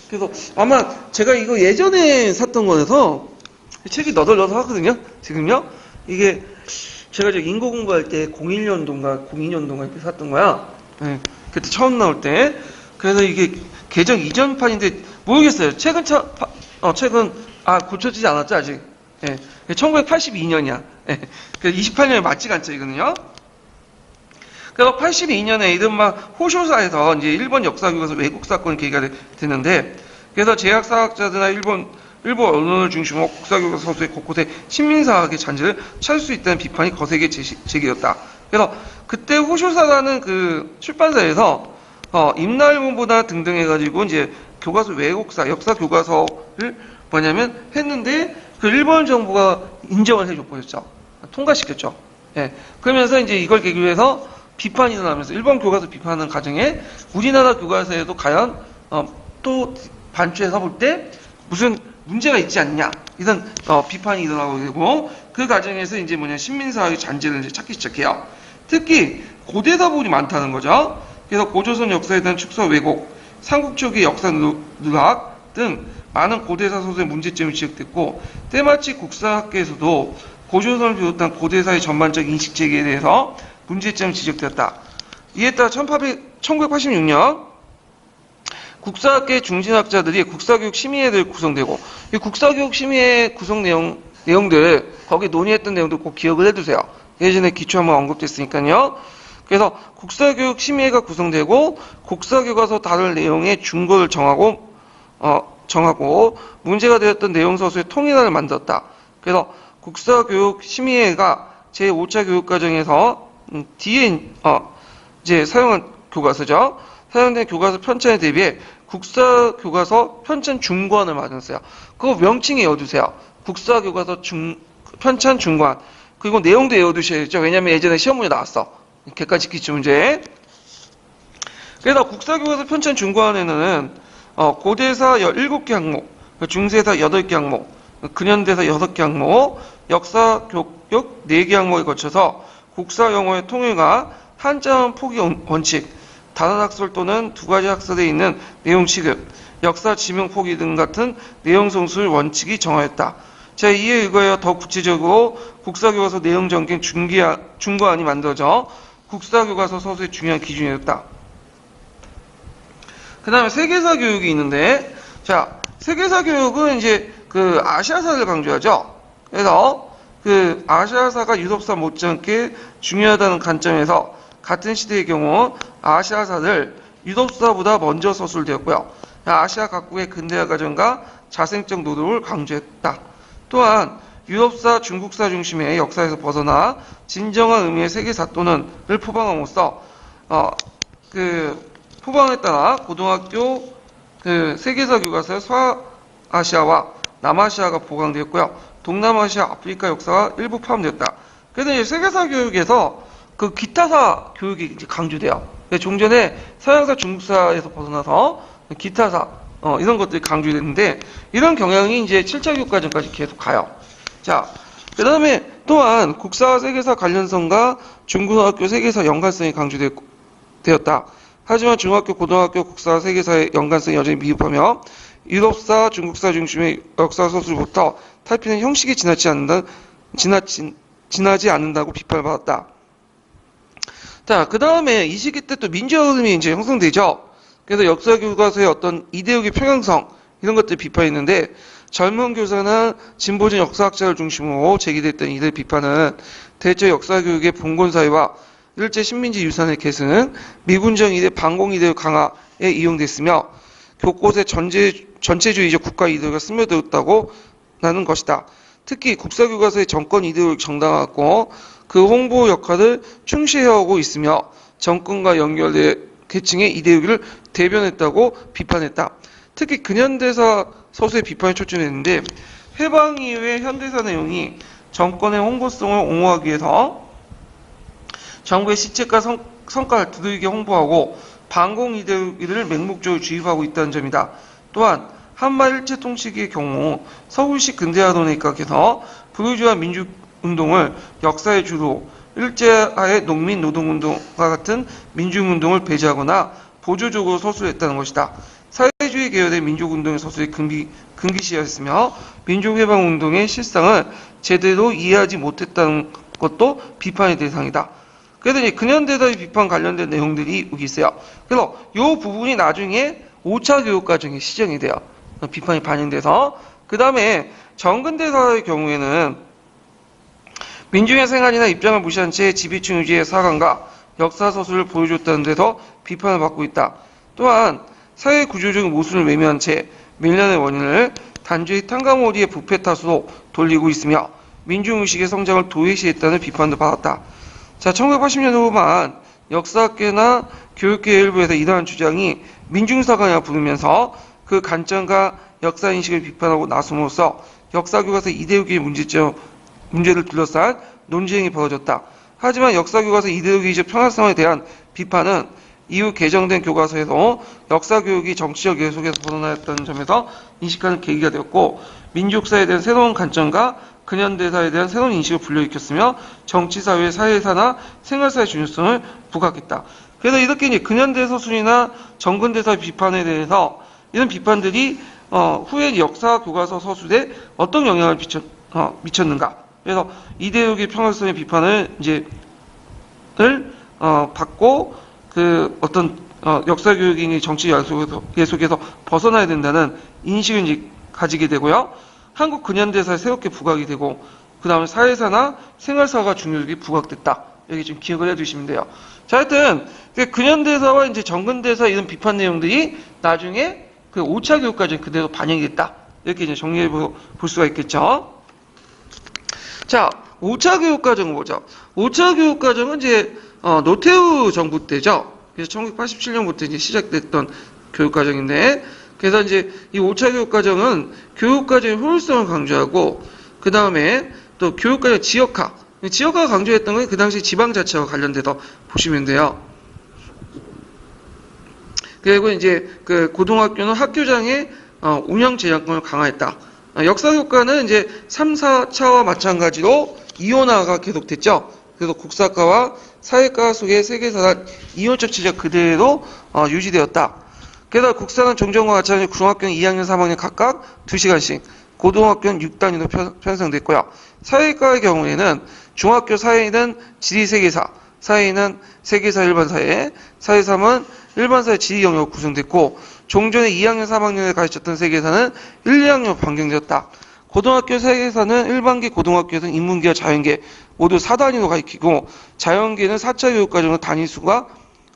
그래서 아마 제가 이거 예전에 샀던 거라서 책이 너덜너덜 하거든요. 지금요. 이게 제가 저 인고 공부할 때 01년도인가 02년도인가 이렇게 샀던 거야. 예. 그때 처음 나올 때. 그래서 이게 개정 이전판인데 모르겠어요. 최근 고쳐지지 않았죠 아직. 예. 1982년이야. 예. 28년에 맞지가 않죠 이거는요. 그래서 82년에 이른바 호쇼사에서 이제 일본 역사교과서 왜곡 사건이 계기가 됐는데, 그래서 제약사학자들이나 일본 언론을 중심으로 국사교과서 서술의 곳곳에 식민사학의 잔재를 찾을 수 있다는 비판이 거세게 제기되었다. 그래서 그때 호쇼사라는 그 출판사에서 임날문보다 등등 해가지고 이제 교과서 왜곡사, 역사 교과서를 했는데 그 일본 정부가 인정을 해줘버렸죠. 통과시켰죠. 예. 그러면서 이제 이걸 계기로 해서 비판이 일어나면서 일본 교과서 비판하는 과정에 우리나라 교과서에도 과연 또 반추해서 볼 때 무슨 문제가 있지 않냐 이런 비판이 일어나고 되고, 그 과정에서 이제 신민사학의 잔재를 이제 찾기 시작해요. 특히 고대사 부분이 많다는 거죠. 그래서 고조선 역사에 대한 축소 왜곡, 삼국초기 역사 누락 등 많은 고대사 소설의 문제점이 지적됐고, 때마치 국사학계에서도 고조선을 비롯한 고대사의 전반적 인식 체계에 대해서 문제점이 지적되었다. 이에 따라 1986년 국사학계 중진학자들이 국사교육 심의회를 구성되고, 이 국사교육 심의회 구성 내용들 거기 논의했던 내용도 꼭 기억을 해두세요. 예전에 기초 한번 언급됐으니까요. 그래서 국사교육 심의회가 구성되고 국사교과서 다룰 내용의 준거를 정하고 문제가 되었던 내용 서술의 통일화를 만들었다. 그래서 국사교육 심의회가 제5차 교육과정에서 뒤에 이제 사용한 교과서죠. 사용된 교과서 편찬에 대비해 국사교과서 편찬 중관을 마련했어요. 그거 명칭에 외워두세요. 국사교과서 편찬 중관. 그리고 내용도 외워두셔야죠. 왜냐면 예전에 시험문에 나왔어. 객관식 기출 문제. 그래서 국사교과서 편찬 중관에는 고대사 17개 항목, 중세사 8개 항목, 근현대사 6개 항목, 역사 교육 4개 항목에 거쳐서 국사 영어의 통일과 한자음 포기 원칙, 단원 학설 또는 두 가지 학설에 있는 내용 취급, 역사 지명 포기 등 같은 내용 성술 원칙이 정하였다. 자, 이에 의거하여 더 구체적으로 국사교과서 내용 전개 중과안이 만들어져 국사교과서 서술의 중요한 기준이 되었다. 그 다음에 세계사 교육이 있는데, 자, 세계사 교육은 이제 그 아시아사를 강조하죠. 그래서 그 아시아사가 유럽사 못지않게 중요하다는 관점에서 같은 시대의 경우 아시아사를 유럽사보다 먼저 서술되었고요. 아시아 각국의 근대화 과정과 자생적 노동을 강조했다. 또한 유럽사, 중국사 중심의 역사에서 벗어나 진정한 의미의 세계사 또는을 포방함으로써 포방에 따라 고등학교 세계사 교과서의 서아시아와 남아시아가 보강되었고요. 동남아시아, 아프리카 역사가 일부 포함되었다. 그래서 이제 세계사 교육에서 그 기타사 교육이 이제 강조돼요. 종전에 서양사, 중국사에서 벗어나서 기타사 이런 것들이 강조됐는데, 이런 경향이 이제 7차 교육과정까지 계속 가요. 자, 그 다음에 또한 국사 세계사 관련성과 중고등학교 세계사 연관성이 강조되었다. 하지만 중학교, 고등학교 국사 세계사의 연관성이 여전히 미흡하며 유럽사, 중국사 중심의 역사 서술부터 탈피는 형식이 지나지 않는다고 비판을 받았다. 자, 그 다음에 이 시기 때 또 민주화 흐름이 이제 형성되죠. 그래서 역사 교과서의 어떤 이데올기 평형성 이런 것들 비판했는데, 젊은 교사나 진보적 역사학자를 중심으로 제기됐던 이들 비판은 대체 역사 교육의 봉건사회와 일제 식민지 유산의 계승, 미군정 이대 반공 이대 강화에 이용됐으며 곳곳에 전체주의적 국가 이데올기가 스며들었다고 하는 것이다. 특히 국사교과서의 정권 이데올기 정당화고 그 홍보 역할을 충실해오고 있으며 정권과 연결된 계층의 이데올기를 대변했다고 비판했다. 특히 근현대사 서술의 비판에 초점했는데 해방 이후의 현대사 내용이 정권의 홍보성을 옹호하기 위해서 정부의 시책과 성과를 두들기게 홍보하고 반공 이데올로기를 맹목적으로 주입하고 있다는 점이다. 또한 한말 일체통치기의 경우 서울시 근대화론에 입각해서 불우주와 민주운동을 역사의 주로 일제하의 농민 노동운동과 같은 민중운동을 배제하거나 보조적으로 서술했다는 것이다. 사회주의 계열의 민족운동의 서술이 금기시였으며 민족해방운동의 실상을 제대로 이해하지 못했다는 것도 비판의 대상이다. 그래서 이제 근현대사의 비판 관련된 내용들이 여기 있어요. 그래서 이 부분이 나중에 5차 교육과정에 시정이 돼요. 비판이 반영돼서. 그 다음에 정근대사의 경우에는 민중의 생활이나 입장을 무시한 채 지배층 유지의 사관과 역사서술을 보여줬다는 데서 비판을 받고 있다. 또한 사회 구조적인 모순을 외면한 채 밀련의 원인을 단지 탕감오리의 부패 탓으로 돌리고 있으며 민중의식의 성장을 도외시했다는 비판도 받았다. 자, 1980년대 후반 역사학계나 교육계 일부에서 이러한 주장이 민중사관이라 부르면서 그 관점과 역사인식을 비판하고 나섬으로써 역사교과서 이데올기의 문제를 둘러싼 논쟁이 벌어졌다. 하지만 역사교과서 이데올기적 편화성에 대한 비판은 이후 개정된 교과서에서 역사교육이 정치적 예속에서 벗어나였다는 점에서 인식하는 계기가 되었고 민족사에 대한 새로운 관점과 근현대사에 대한 새로운 인식을 불러일으켰으며 정치사회, 사회사나 생활사의 중요성을 부각했다. 그래서 이렇게 이제 근현대 서술이나 정근대사 비판에 대해서 이런 비판들이 후에 역사 교과서 서술에 어떤 영향을 미쳤는가. 그래서 이데올기 평화성의 비판을 이제 받고 그 어떤 역사 교육이 정치 예속에서 벗어나야 된다는 인식을 이제 가지게 되고요. 한국 근현대사에 새롭게 부각이 되고 그 다음에 사회사나 생활사가 중요하게 부각됐다. 여기 좀 기억을 해두시면 돼요. 자, 하여튼 근현대사와 이제 정근대사 이런 비판 내용들이 나중에 그 5차 교육과정에 그대로 반영이 됐다. 이렇게 이제 정리해 볼 수가 있겠죠. 자, 5차 교육과정을 보죠. 5차 교육과정은 이제 노태우 정부 때죠. 그래서 1987년부터 이제 시작됐던 교육과정인데, 그래서 이제 이 5차 교육과정은 교육과정의 효율성을 강조하고, 그 다음에 또 교육과정 지역화. 지역화가 강조했던 건 그 당시 지방자치와 관련돼서 보시면 돼요. 그리고 이제 그 고등학교는 학교장의 운영 제한권을 강화했다. 역사교과는 이제 3, 4차와 마찬가지로 이원화가 계속됐죠. 그래서 국사과와 사회과 속의 세계사란 이원적 체제가 그대로 유지되었다. 그래서 국사는 종전과 마찬가지로 중학교는 2학년, 3학년 각각 2시간씩, 고등학교는 6단위로 편성됐고요. 사회과의 경우에는 중학교 사회는 지리세계사, 사회는 세계사 일반사회, 사회3은 일반사회 지리 영역으로 구성됐고, 종전에 2학년, 3학년에 가르쳤던 세계사는 1, 2학년 변경되었다. 고등학교 세계사는 일반계 고등학교에서는 인문계와 자연계 모두 4단위로 가르치고, 자연계는 4차 교육과정으로 단위수가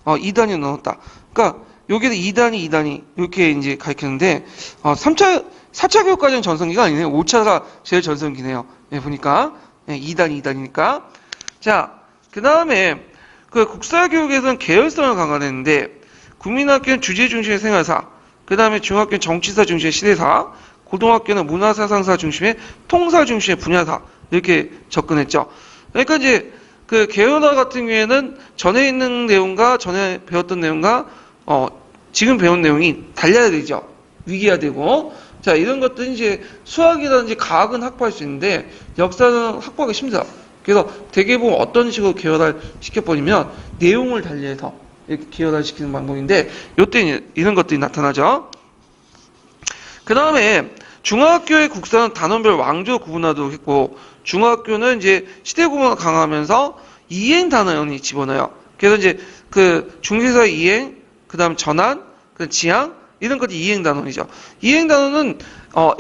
2단위로 넣었다. 그러니까 여기서 2단위, 2단위 이렇게 이제 가르쳤는데 4차 교육과정 전성기가 아니네요. 5차가 제일 전성기네요. 네, 보니까 2단위, 2단위니까. 자, 그 다음에 그 국사교육에서는 계열성을 강화했는데 국민학교는 주제 중심의 생활사, 그 다음에 중학교는 정치사 중심의 시대사, 고등학교는 문화사상사 중심의 통사 중심의 분야사 이렇게 접근했죠. 그러니까 이제 그 계열화 같은 경우에는 전에 있는 내용과 전에 배웠던 내용과 지금 배운 내용이 달라야 되죠. 위기화되고. 자, 이런 것들은 이제 수학이라든지 과학은 확보할 수 있는데 역사는 확보하기 힘들어. 그래서 대개 보면 어떤 식으로 계열화를 시켜버리면 내용을 달리해서 이렇게 계열화를 시키는 방법인데 요때 이런 것들이 나타나죠. 그 다음에 중학교의 국사는 단원별 왕조 구분하도록 했고 중학교는 이제 시대 구분을 강화하면서 이행 단원이 집어넣어요. 그래서 이제 그 중세사의 이행, 그 다음 전환, 그 지향 이런 것들이 이행 단원이죠. 이행 단원은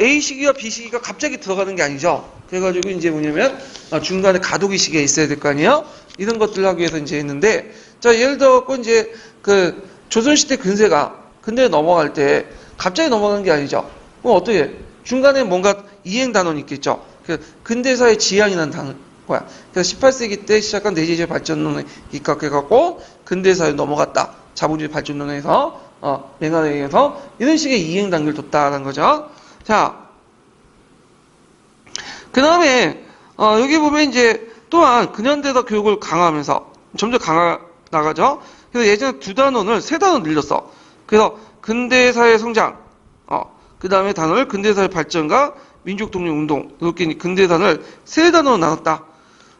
A 시기와 B 시기가 갑자기 들어가는 게 아니죠. 그래가지고 이제 뭐냐면 중간에 가도기 시기가 있어야 될 거 아니에요. 이런 것들을 하기 위해서 이제 했는데 자 예를 들어 이제 그 조선시대 근대에 넘어갈 때 갑자기 넘어가는 게 아니죠. 그럼 어떻게 중간에 뭔가 이행 단원이 있겠죠. 그 근대사의 지향이라는 단어야. 그래서 18세기 때 시작한 내재적 발전론에 입각해갖고 근대사에 넘어갔다. 자본주의 발전론에서 맹안에 의해서 이런 식의 이행 단계를 뒀다라는 거죠. 자, 그 다음에 여기 보면 이제 또한 근현대사 교육을 강화하면서 점점 강화 나가죠. 그래서 예전에 2단원을 3단원 늘렸어. 그래서 근대사의 성장, 그 다음에 단원을 근대사의 발전과 민족독립운동, 이렇게 근대단을 3단원으로 나눴다.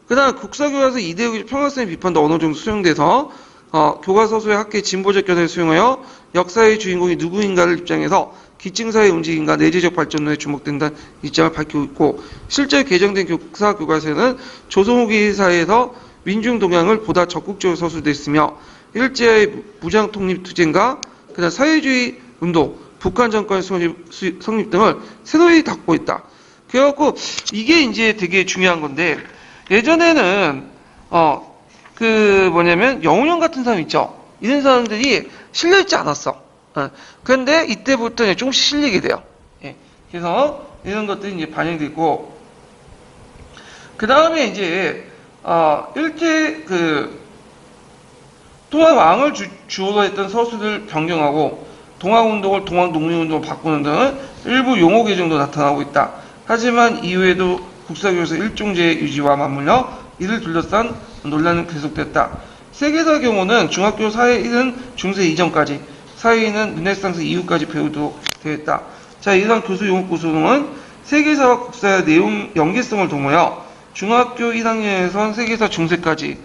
그 다음에 국사교과서 이데올로기 평화성의 비판도 어느 정도 수용돼서 교과서소의 학계의 진보적 견해를 수용하여 역사의 주인공이 누구인가를 입장해서 기층사회 움직임과 내재적 발전론에 주목된다는 입장을 밝히고 있고, 실제 개정된 국사교과서에는 조선 후기 사회에서 민중 동향을 보다 적극적으로 서술됐으며 일제의 무장 독립 투쟁과 그다음 사회주의 운동, 북한 정권 성립 등을 새로이 닦고 있다. 그래갖고 이게 이제 되게 중요한 건데, 예전에는 영훈형 같은 사람 있죠. 이런 사람들이 실려 있지 않았어. 그런데 이때부터 이제 조금씩 실리게 돼요. 예. 그래서 이런 것들이 이제 반영되고, 그 다음에 이제 일제 동학 왕을 주어로 했던 서술을 변경하고 동학운동을 동학독립운동으로 바꾸는 등은 일부 용어 개정도 나타나고 있다. 하지만 이후에도 국사교에서 일종제 유지와 맞물려 이를 둘러싼 논란은 계속됐다. 세계사 경우는 중학교 사회 1은 중세 이전까지, 사회 2는 르네상스 이후까지 배우도록 되었다. 자, 이러한 교수 용어 구조는 세계사와 국사의 내용 연계성을 동하여 중학교 1학년에선 세계사 중세까지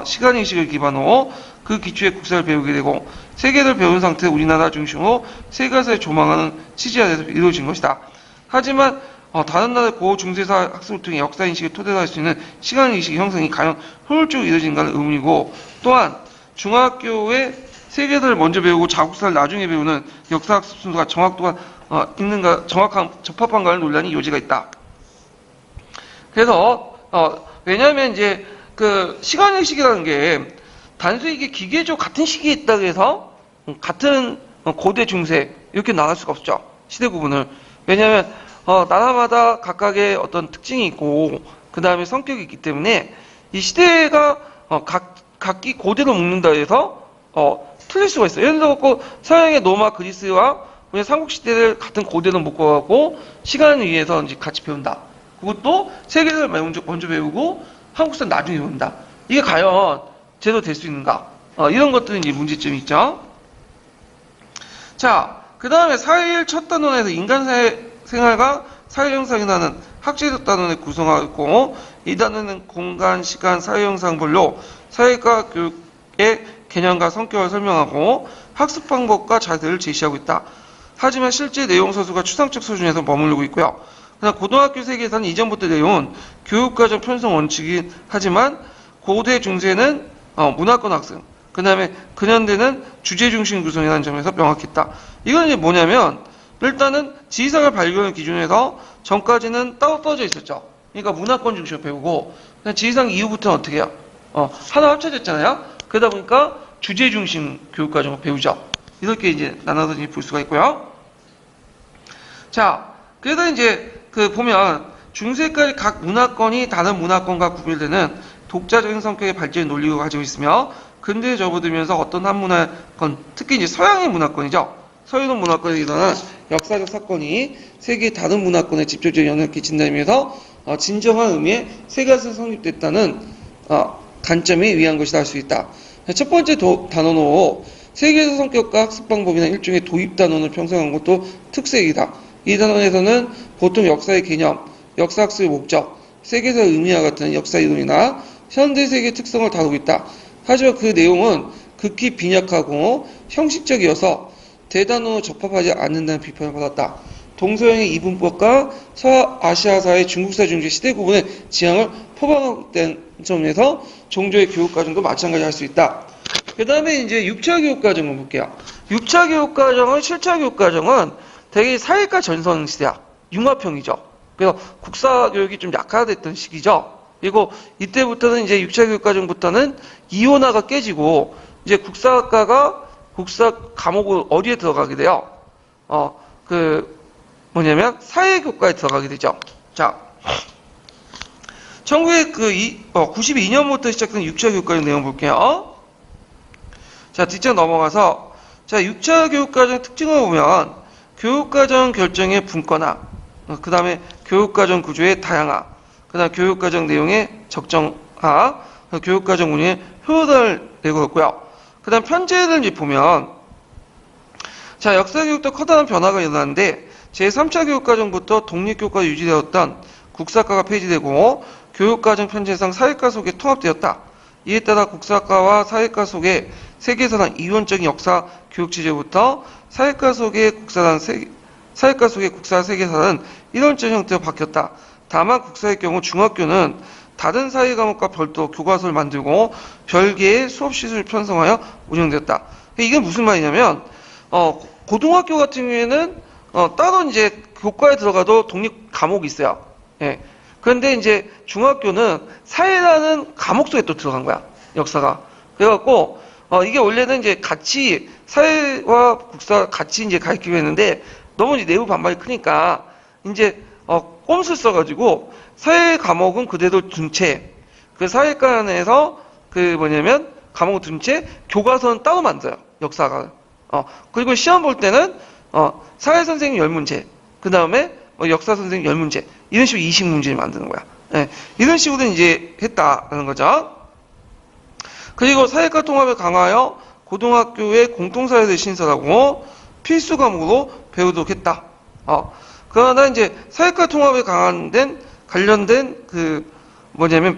시간인식을 기반으로 그 기초의 국사를 배우게 되고, 세계를 배운 상태 우리나라 중심으로 세계사에 조망하는 취지 아래서 이루어진 것이다. 하지만 다른 나라의 고중세사 학습을 통해 역사인식을 토대로 할 수 있는 시간인식 형성이 과연 효율적으로 이루어진가는 의문이고, 또한 중학교에 세계사를 먼저 배우고 자국사를 나중에 배우는 역사학습 순서가 정확도가 있는가, 정확한 적합한가는 논란이 요지가 있다. 그래서 왜냐하면 이제 그 시간인식이라는 게 단순히 이게 기계적 같은 시기에 있다고 해서 같은 고대 중세 이렇게 나눌 수가 없죠. 시대 구분을. 왜냐하면 나라마다 각각의 어떤 특징이 있고 그 다음에 성격이 있기 때문에 이 시대가 각기 고대로 묶는다 해서 틀릴 수가 있어요. 예를 들어 서양의 로마 그리스와 삼국시대를 같은 고대로 묶어갖고 시간을 위해서 이제 같이 배운다. 그것도 세계사를 먼저 배우고 한국사를 나중에 배운다. 이게 과연 제대로 될 수 있는가? 이런 것들은 이제 문제점이 있죠. 자, 그 다음에 사회일 첫 단원에서 인간생활과 사회형상이라는 학제적 단원을 구성하고 있고, 이 단원은 공간, 시간, 사회형상별로 사회과 교육의 개념과 성격을 설명하고 학습 방법과 자세를 제시하고 있다. 하지만 실제 내용 서술과 추상적 수준에서 머무르고 있고요. 그다음 고등학교 세계에서는 이전부터 내용은 교육과정 편성 원칙이긴 하지만 고대 중세는 문화권 학생, 그 다음에 근현대는 주제 중심 구성이라는 점에서 명확했다. 이건 이제 뭐냐면 일단은 지리상을 발견을 기준에서 전까지는 따로 떨어져 있었죠. 그러니까 문화권 중심으로 배우고, 지리상 이후부터는 어떻게 해요? 하나 합쳐졌잖아요. 그러다 보니까 주제 중심 교육과정을 배우죠. 이렇게 이제 나눠서 볼 수가 있고요. 자, 그래서 이제 보면 중세까지 각 문화권이 다른 문화권과 구별되는 독자적인 성격의 발전의 논리를 가지고 있으며, 근대에 접어들면서 어떤 한 문화권, 특히 이제 서양의 문화권이죠. 서유럽 문화권에 일어난 역사적 사건이 세계의 다른 문화권에 직접적인 영향을 끼친다는 의미에서 진정한 의미의 세계사가 성립됐다는 관점에 의한 것이다 할 수 있다. 첫 번째 단원으로 세계사 성격과 학습 방법이나 일종의 도입 단원을 편성한 것도 특색이다. 이 단원에서는 보통 역사의 개념, 역사학습의 목적, 세계사의 의미와 같은 역사 이론이나 현대세계의 특성을 다루고 있다. 하지만 그 내용은 극히 빈약하고 형식적이어서 대단원으로 적합하지 않는다는 비판을 받았다. 동서양의 이분법과 서아시아사의 중국사 중재 시대 구분의 지향을 포괄된 점에서 종조의 교육과정도 마찬가지 할 수 있다. 그 다음에 이제 6차 교육과정을 볼게요. 6차 교육과정은, 7차 교육과정은 되게 사회과 전선 시대야. 융합형이죠. 그래서 국사교육이 좀 약화됐던 시기죠. 그리고 이때부터는 이제 6차 교육과정부터는 이원화가 깨지고 이제 국사학과가 국사 과목을 어디에 들어가게 돼요? 사회교과에 들어가게 되죠. 자, 1992년부터 시작된 6차 교육과정 내용 볼게요. 자, 뒷장 넘어가서 자, 6차 교육과정 특징을 보면 교육과정 결정의 분권화, 그 다음에 교육과정 구조의 다양화, 그 다음 교육과정 내용의 적정화, 교육과정 운영의 효율화를 내걸었고요. 그 다음 편제를 이제 보면, 자, 역사교육도 커다란 변화가 일어났는데, 제3차 교육과정부터 독립교육과 유지되었던 국사과가 폐지되고, 교육과정 편제상 사회과 속에 통합되었다. 이에 따라 국사과와 사회과 속의 세계사상 이원적인 역사 교육체제부터 사회과 속의 사회과 속의 국사 세계사는 이론적 형태로 바뀌었다. 다만 국사의 경우 중학교는 다른 사회 과목과 별도 교과서를 만들고 별개의 수업 시설을 편성하여 운영되었다. 이게 무슨 말이냐면 고등학교 같은 경우에는 따로 이제 교과에 들어가도 독립 과목이 있어요. 예. 그런데 이제 중학교는 사회라는 과목 속에 또 들어간 거야. 역사가. 그래갖고 이게 원래는 이제 같이 사회와 국사 같이 이제 가르치기로 했는데 너무 이제 내부 반발이 크니까 이제 꼼수 써가지고 사회 과목은 그대로 둔 채, 그 사회과에서 과목을 둔 채 교과서는 따로 만들어요. 역사가. 그리고 시험 볼 때는 사회 선생님 10문제, 그 다음에 역사 선생님 10문제, 이런 식으로 20문제를 만드는 거야. 예, 이런 식으로 이제 했다는 거죠. 그리고 사회과 통합을 강화하여 고등학교의 공통사회를 신설하고 필수 과목으로 배우도록 했다. 그러나 이제 사회과 통합에 관련된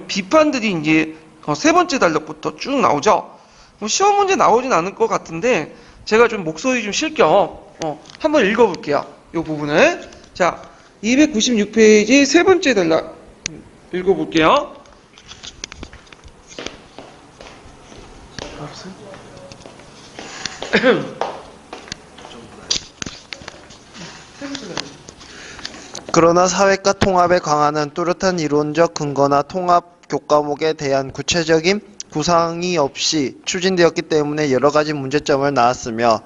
비판들이 이제 세 번째 단락부터 쭉 나오죠. 시험 문제 나오진 않을 것 같은데 제가 좀 목소리 좀 쉴 겸 한번 읽어볼게요. 이 부분을. 자, 296페이지 세 번째 단락 읽어볼게요. 그러나 사회과 통합의 강화는 뚜렷한 이론적 근거나 통합 교과목에 대한 구체적인 구상이 없이 추진되었기 때문에 여러 가지 문제점을 낳았으며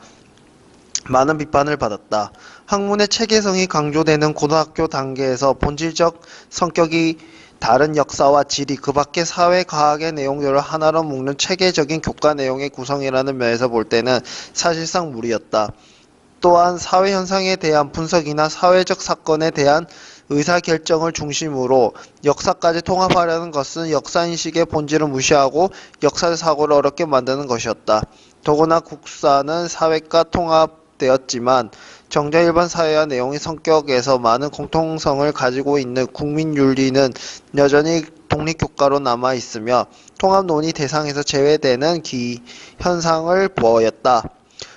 많은 비판을 받았다. 학문의 체계성이 강조되는 고등학교 단계에서 본질적 성격이 다른 역사와 지리, 그 밖의 사회과학의 내용들을 하나로 묶는 체계적인 교과 내용의 구성이라는 면에서 볼 때는 사실상 무리였다. 또한 사회현상에 대한 분석이나 사회적 사건에 대한 의사결정을 중심으로 역사까지 통합하려는 것은 역사인식의 본질을 무시하고 역사의 사고를 어렵게 만드는 것이었다. 더구나 국사는 사회과 통합되었지만 정작 일반 사회와 내용의 성격에서 많은 공통성을 가지고 있는 국민윤리는 여전히 독립교과로 남아있으며 통합론이 대상에서 제외되는 현상을 보였다.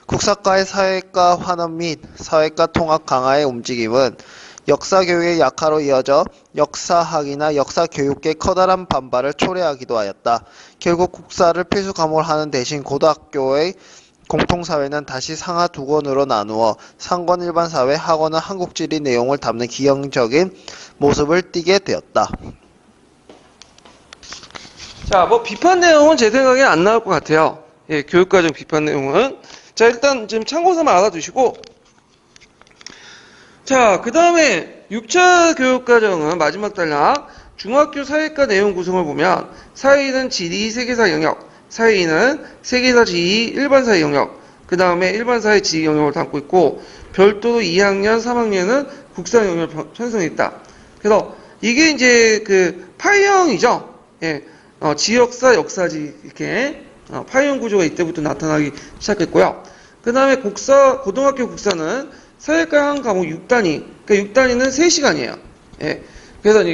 국사과의 사회과 환원 및 사회과 통합 강화의 움직임은 역사교육의 약화로 이어져 역사학이나 역사교육계의 커다란 반발을 초래하기도 하였다. 결국 국사를 필수 과목으로 하는 대신 고등학교의 공통사회는 다시 상하 두 권으로 나누어 상권 일반사회, 하권은 한국지리 내용을 담는 기형적인 모습을 띠게 되었다. 자, 비판 내용은 제 생각에 안 나올 것 같아요. 예, 교육과정 비판 내용은. 자, 일단 지금 참고서만 알아두시고. 자, 그 다음에 6차 교육과정은 마지막 단락. 중학교 사회과 내용 구성을 보면 사회는 지리, 세계사 영역, 사회인은 세계사 지리, 일반사회 영역, 그 다음에 일반사회 지리 영역을 담고 있고 별도로 2학년, 3학년은 국사 영역을 편성했다. 그래서 이게 이제 파이형이죠. 예, 지역사, 역사지 이렇게 파이형 구조가 이때부터 나타나기 시작했고요. 그 다음에 고등학교 국사는 사회과 한 과목 6단위, 그러니까 6단위는 3시간이에요. 예, 그래서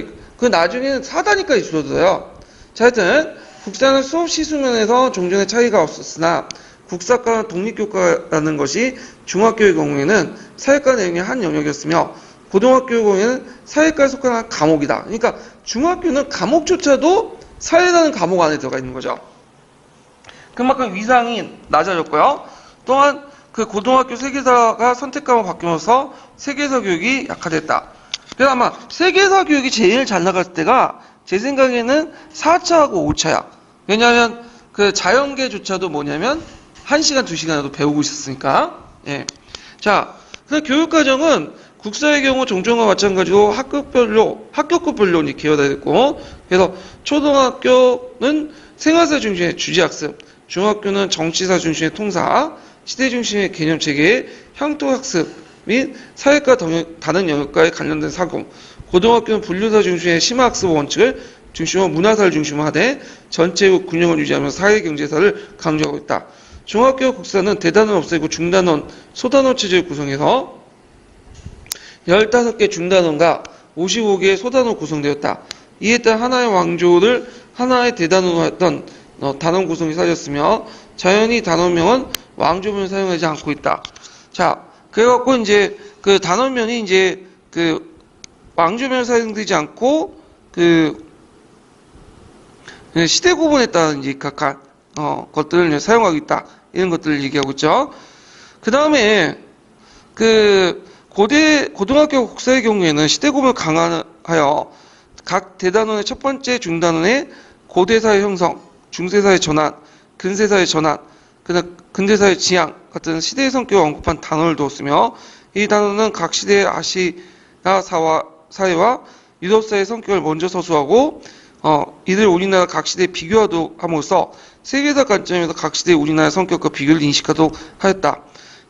나중에는 4단위까지 줄어들어요. 자, 하여튼 국사는 수업 시수면에서 종전의 차이가 없었으나 국사과는 독립교과라는 것이 중학교의 경우에는 사회과 내용의 한 영역이었으며 고등학교의 경우에는 사회과에 속한 과목이다. 그러니까 중학교는 과목조차도 사회라는 과목 안에 들어가 있는 거죠. 그만큼 위상이 낮아졌고요. 또한 고등학교 세계사가 선택 과목 바뀌면서 세계사 교육이 약화됐다. 그래서 아마 세계사 교육이 제일 잘 나갈 때가 제 생각에는 4차하고 5차야. 왜냐하면 자연계조차도 뭐냐면 1시간, 2시간이라도 배우고 있었으니까. 예. 자, 그래서 교육과정은 국사의 경우 종전과 마찬가지로 학교급별로 이제 개혁됐고, 그래서 초등학교는 생활사 중심의 주제학습, 중학교는 정치사 중심의 통사, 시대 중심의 개념 체계, 향토 학습 및 사회과 다른 영역과에 관련된 사고, 고등학교는 분류사 중심의 심화학습 원칙을 중심으로 문화사를 중심으로 하되 전체 균형을 유지하면서 사회경제사를 강조하고 있다. 중학교 국사는 대단원 없애고 중단원, 소단원 체제를 구성해서 15개 중단원과 55개의 소단원 구성되었다. 이에 따라 하나의 왕조를 하나의 대단원으로 했던 단원 구성이 사라졌으며 자연히 단원명은 왕조명을 사용하지 않고 있다. 자, 그래갖고 이제 그 단원명이 이제 그 왕조명을 사용되지 않고 그 시대 구분에 따른 이제 각각 것들을 사용하고 있다. 이런 것들을 얘기하고 있죠. 그 다음에 그 고등학교 국사의 경우에는 시대 구분을 강화하여 각 대단원의 첫 번째 중단원의 고대사의 형성, 중세사의 전환, 근세사의 전환, 근대사의 지향 같은 시대의 성격을 언급한 단어를 두었으며 이 단어는 각 시대의 아시아 사회와 유럽사의 성격을 먼저 서술하고 이들 우리나라 각 시대에 비교함으로써 세계사 관점에서 각 시대의 우리나라의 성격과 비교를 인식하도록 하였다.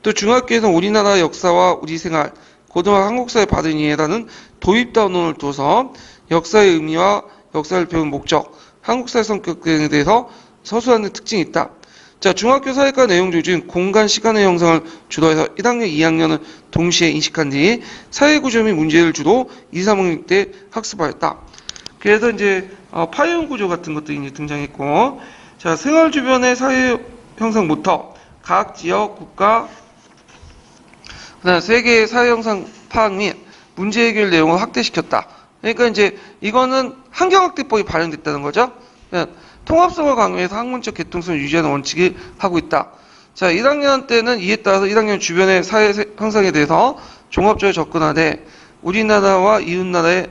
또 중학교에서는 우리나라 역사와 우리 생활, 고등학교 한국사의 받은 이해라는 도입단원을 두어서 역사의 의미와 역사를 배운 목적, 한국사의 성격 등에 대해서 서술하는 특징이 있다. 자, 중학교 사회과 내용 조직, 공간, 시간의 형성을 주로 해서 1학년, 2학년을 동시에 인식한 뒤 사회구조 및 문제를 주로 2, 3학년 때 학습하였다. 그래서 이제 파이온 구조 같은 것도 이제 등장했고, 자, 생활 주변의 사회 형성 모터, 각 지역, 국가, 그다음 세계의 사회 형성 파악 및 문제 해결 내용을 확대시켰다. 그러니까 이제 이거는 환경학대법이 발현됐다는 거죠. 통합성을 강조해서 학문적 개통성을 유지하는 원칙이 하고 있다. 자, 1학년 때는 이에 따라서 1학년 주변의 사회 형성에 대해서 종합적으로 접근하되 우리나라와 이웃나라의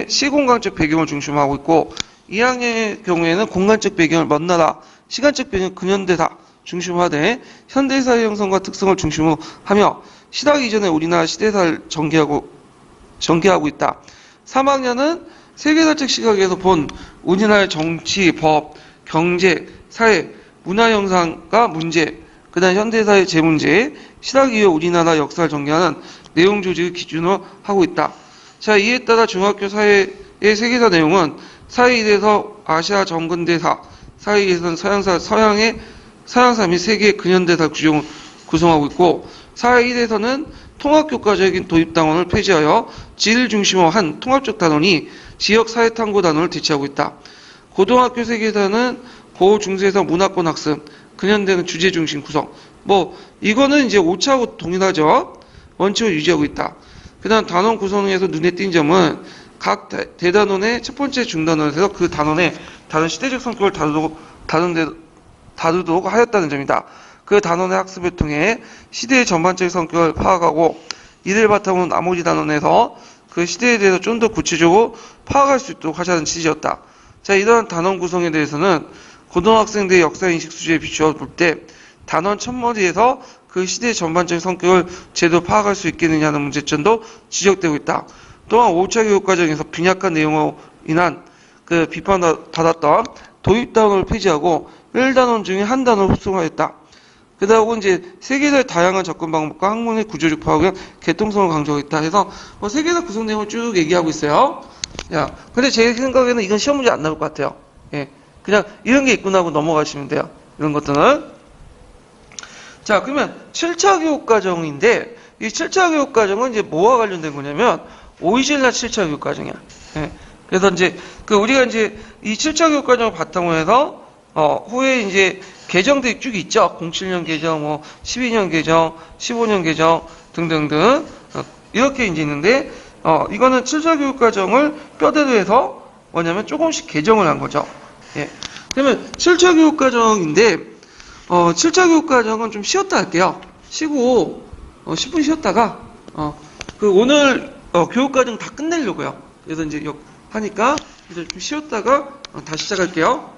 시공간적 배경을 중심으로 하고 있고 2학년의 경우에는 공간적 배경을 먼 나라, 시간적 배경을 근현대사 중심으로 하되 현대사의 형성과 특성을 중심으로 하며 시작 이전에 우리나라 시대사를 전개하고 있다. 3학년은 세계사적 시각에서 본 우리나라의 정치, 법, 경제, 사회, 문화 형상과 문제, 그 다음 현대사의 재문제, 시작 이후 우리나라 역사를 전개하는 내용 조직을 기준으로 하고 있다. 자, 이에 따라 중학교 사회의 세계사 내용은 사회 1에서 아시아 정근대사, 사회 2에서는 서양사 및 세계 근현대사 규정을 구성하고 있고, 사회 1에서는 통합교과적인 도입단원을 폐지하여 질을 중심으로 한 통합적 단원이 지역 사회탐구 단원을 대체하고 있다. 고등학교 세계사는 고, 중세에서 문화권 학습, 근현대는 주제 중심 구성. 이거는 이제 5차하고 동일하죠. 원칙을 유지하고 있다. 그 다음 단원 구성에서 눈에 띈 점은 각 대단원의 첫 번째 중단원에서 그 단원의 다른 시대적 성격을 다루도록 하였다는 점이다. 그 단원의 학습을 통해 시대의 전반적인 성격을 파악하고 이를 바탕으로 나머지 단원에서 그 시대에 대해서 좀 더 구체적으로 파악할 수 있도록 하자는 취지였다. 자, 이러한 단원 구성에 대해서는 고등학생들의 역사인식 수준에 비추어 볼 때 단원 첫머리에서 그 시대의 전반적인 성격을 제대로 파악할 수 있겠느냐는 문제점도 지적되고 있다. 또한 5차 교육과정에서 빈약한 내용으로 인한 그 비판받았던 도입단원을 폐지하고 1단원 중에 한 단원을 흡수하였다. 그다음에 이제 세계사의 다양한 접근 방법과 학문의 구조적 파악을 위한 개통성을 강조하고 있다 해서 세계사 구성 내용을 쭉 얘기하고 있어요. 야, 근데 제 생각에는 이건 시험 문제 안 나올 것 같아요. 예, 그냥 이런 게 있구나 하고 넘어가시면 돼요. 이런 것들은. 자, 그러면 7차 교육과정인데 이 7차 교육과정은 이제 뭐와 관련된 거냐면 오이질라 7차 교육과정이야. 예, 그래서 이제 우리가 이제 이 7차 교육과정을 바탕으로 해서 후에 이제 개정들이 쭉 있죠. 07년 개정, 12년 개정, 15년 개정 등등등 이렇게 이제 있는데 이거는 7차 교육과정을 뼈대로 해서 뭐냐면 조금씩 개정을 한 거죠. 예. 그러면 7차 교육과정인데 7차 교육과정은 좀 쉬었다 할게요. 쉬고 10분 쉬었다가 오늘 교육과정 다 끝내려고요. 그래서 이제 하니까 이제 좀 쉬었다가 다시 시작할게요.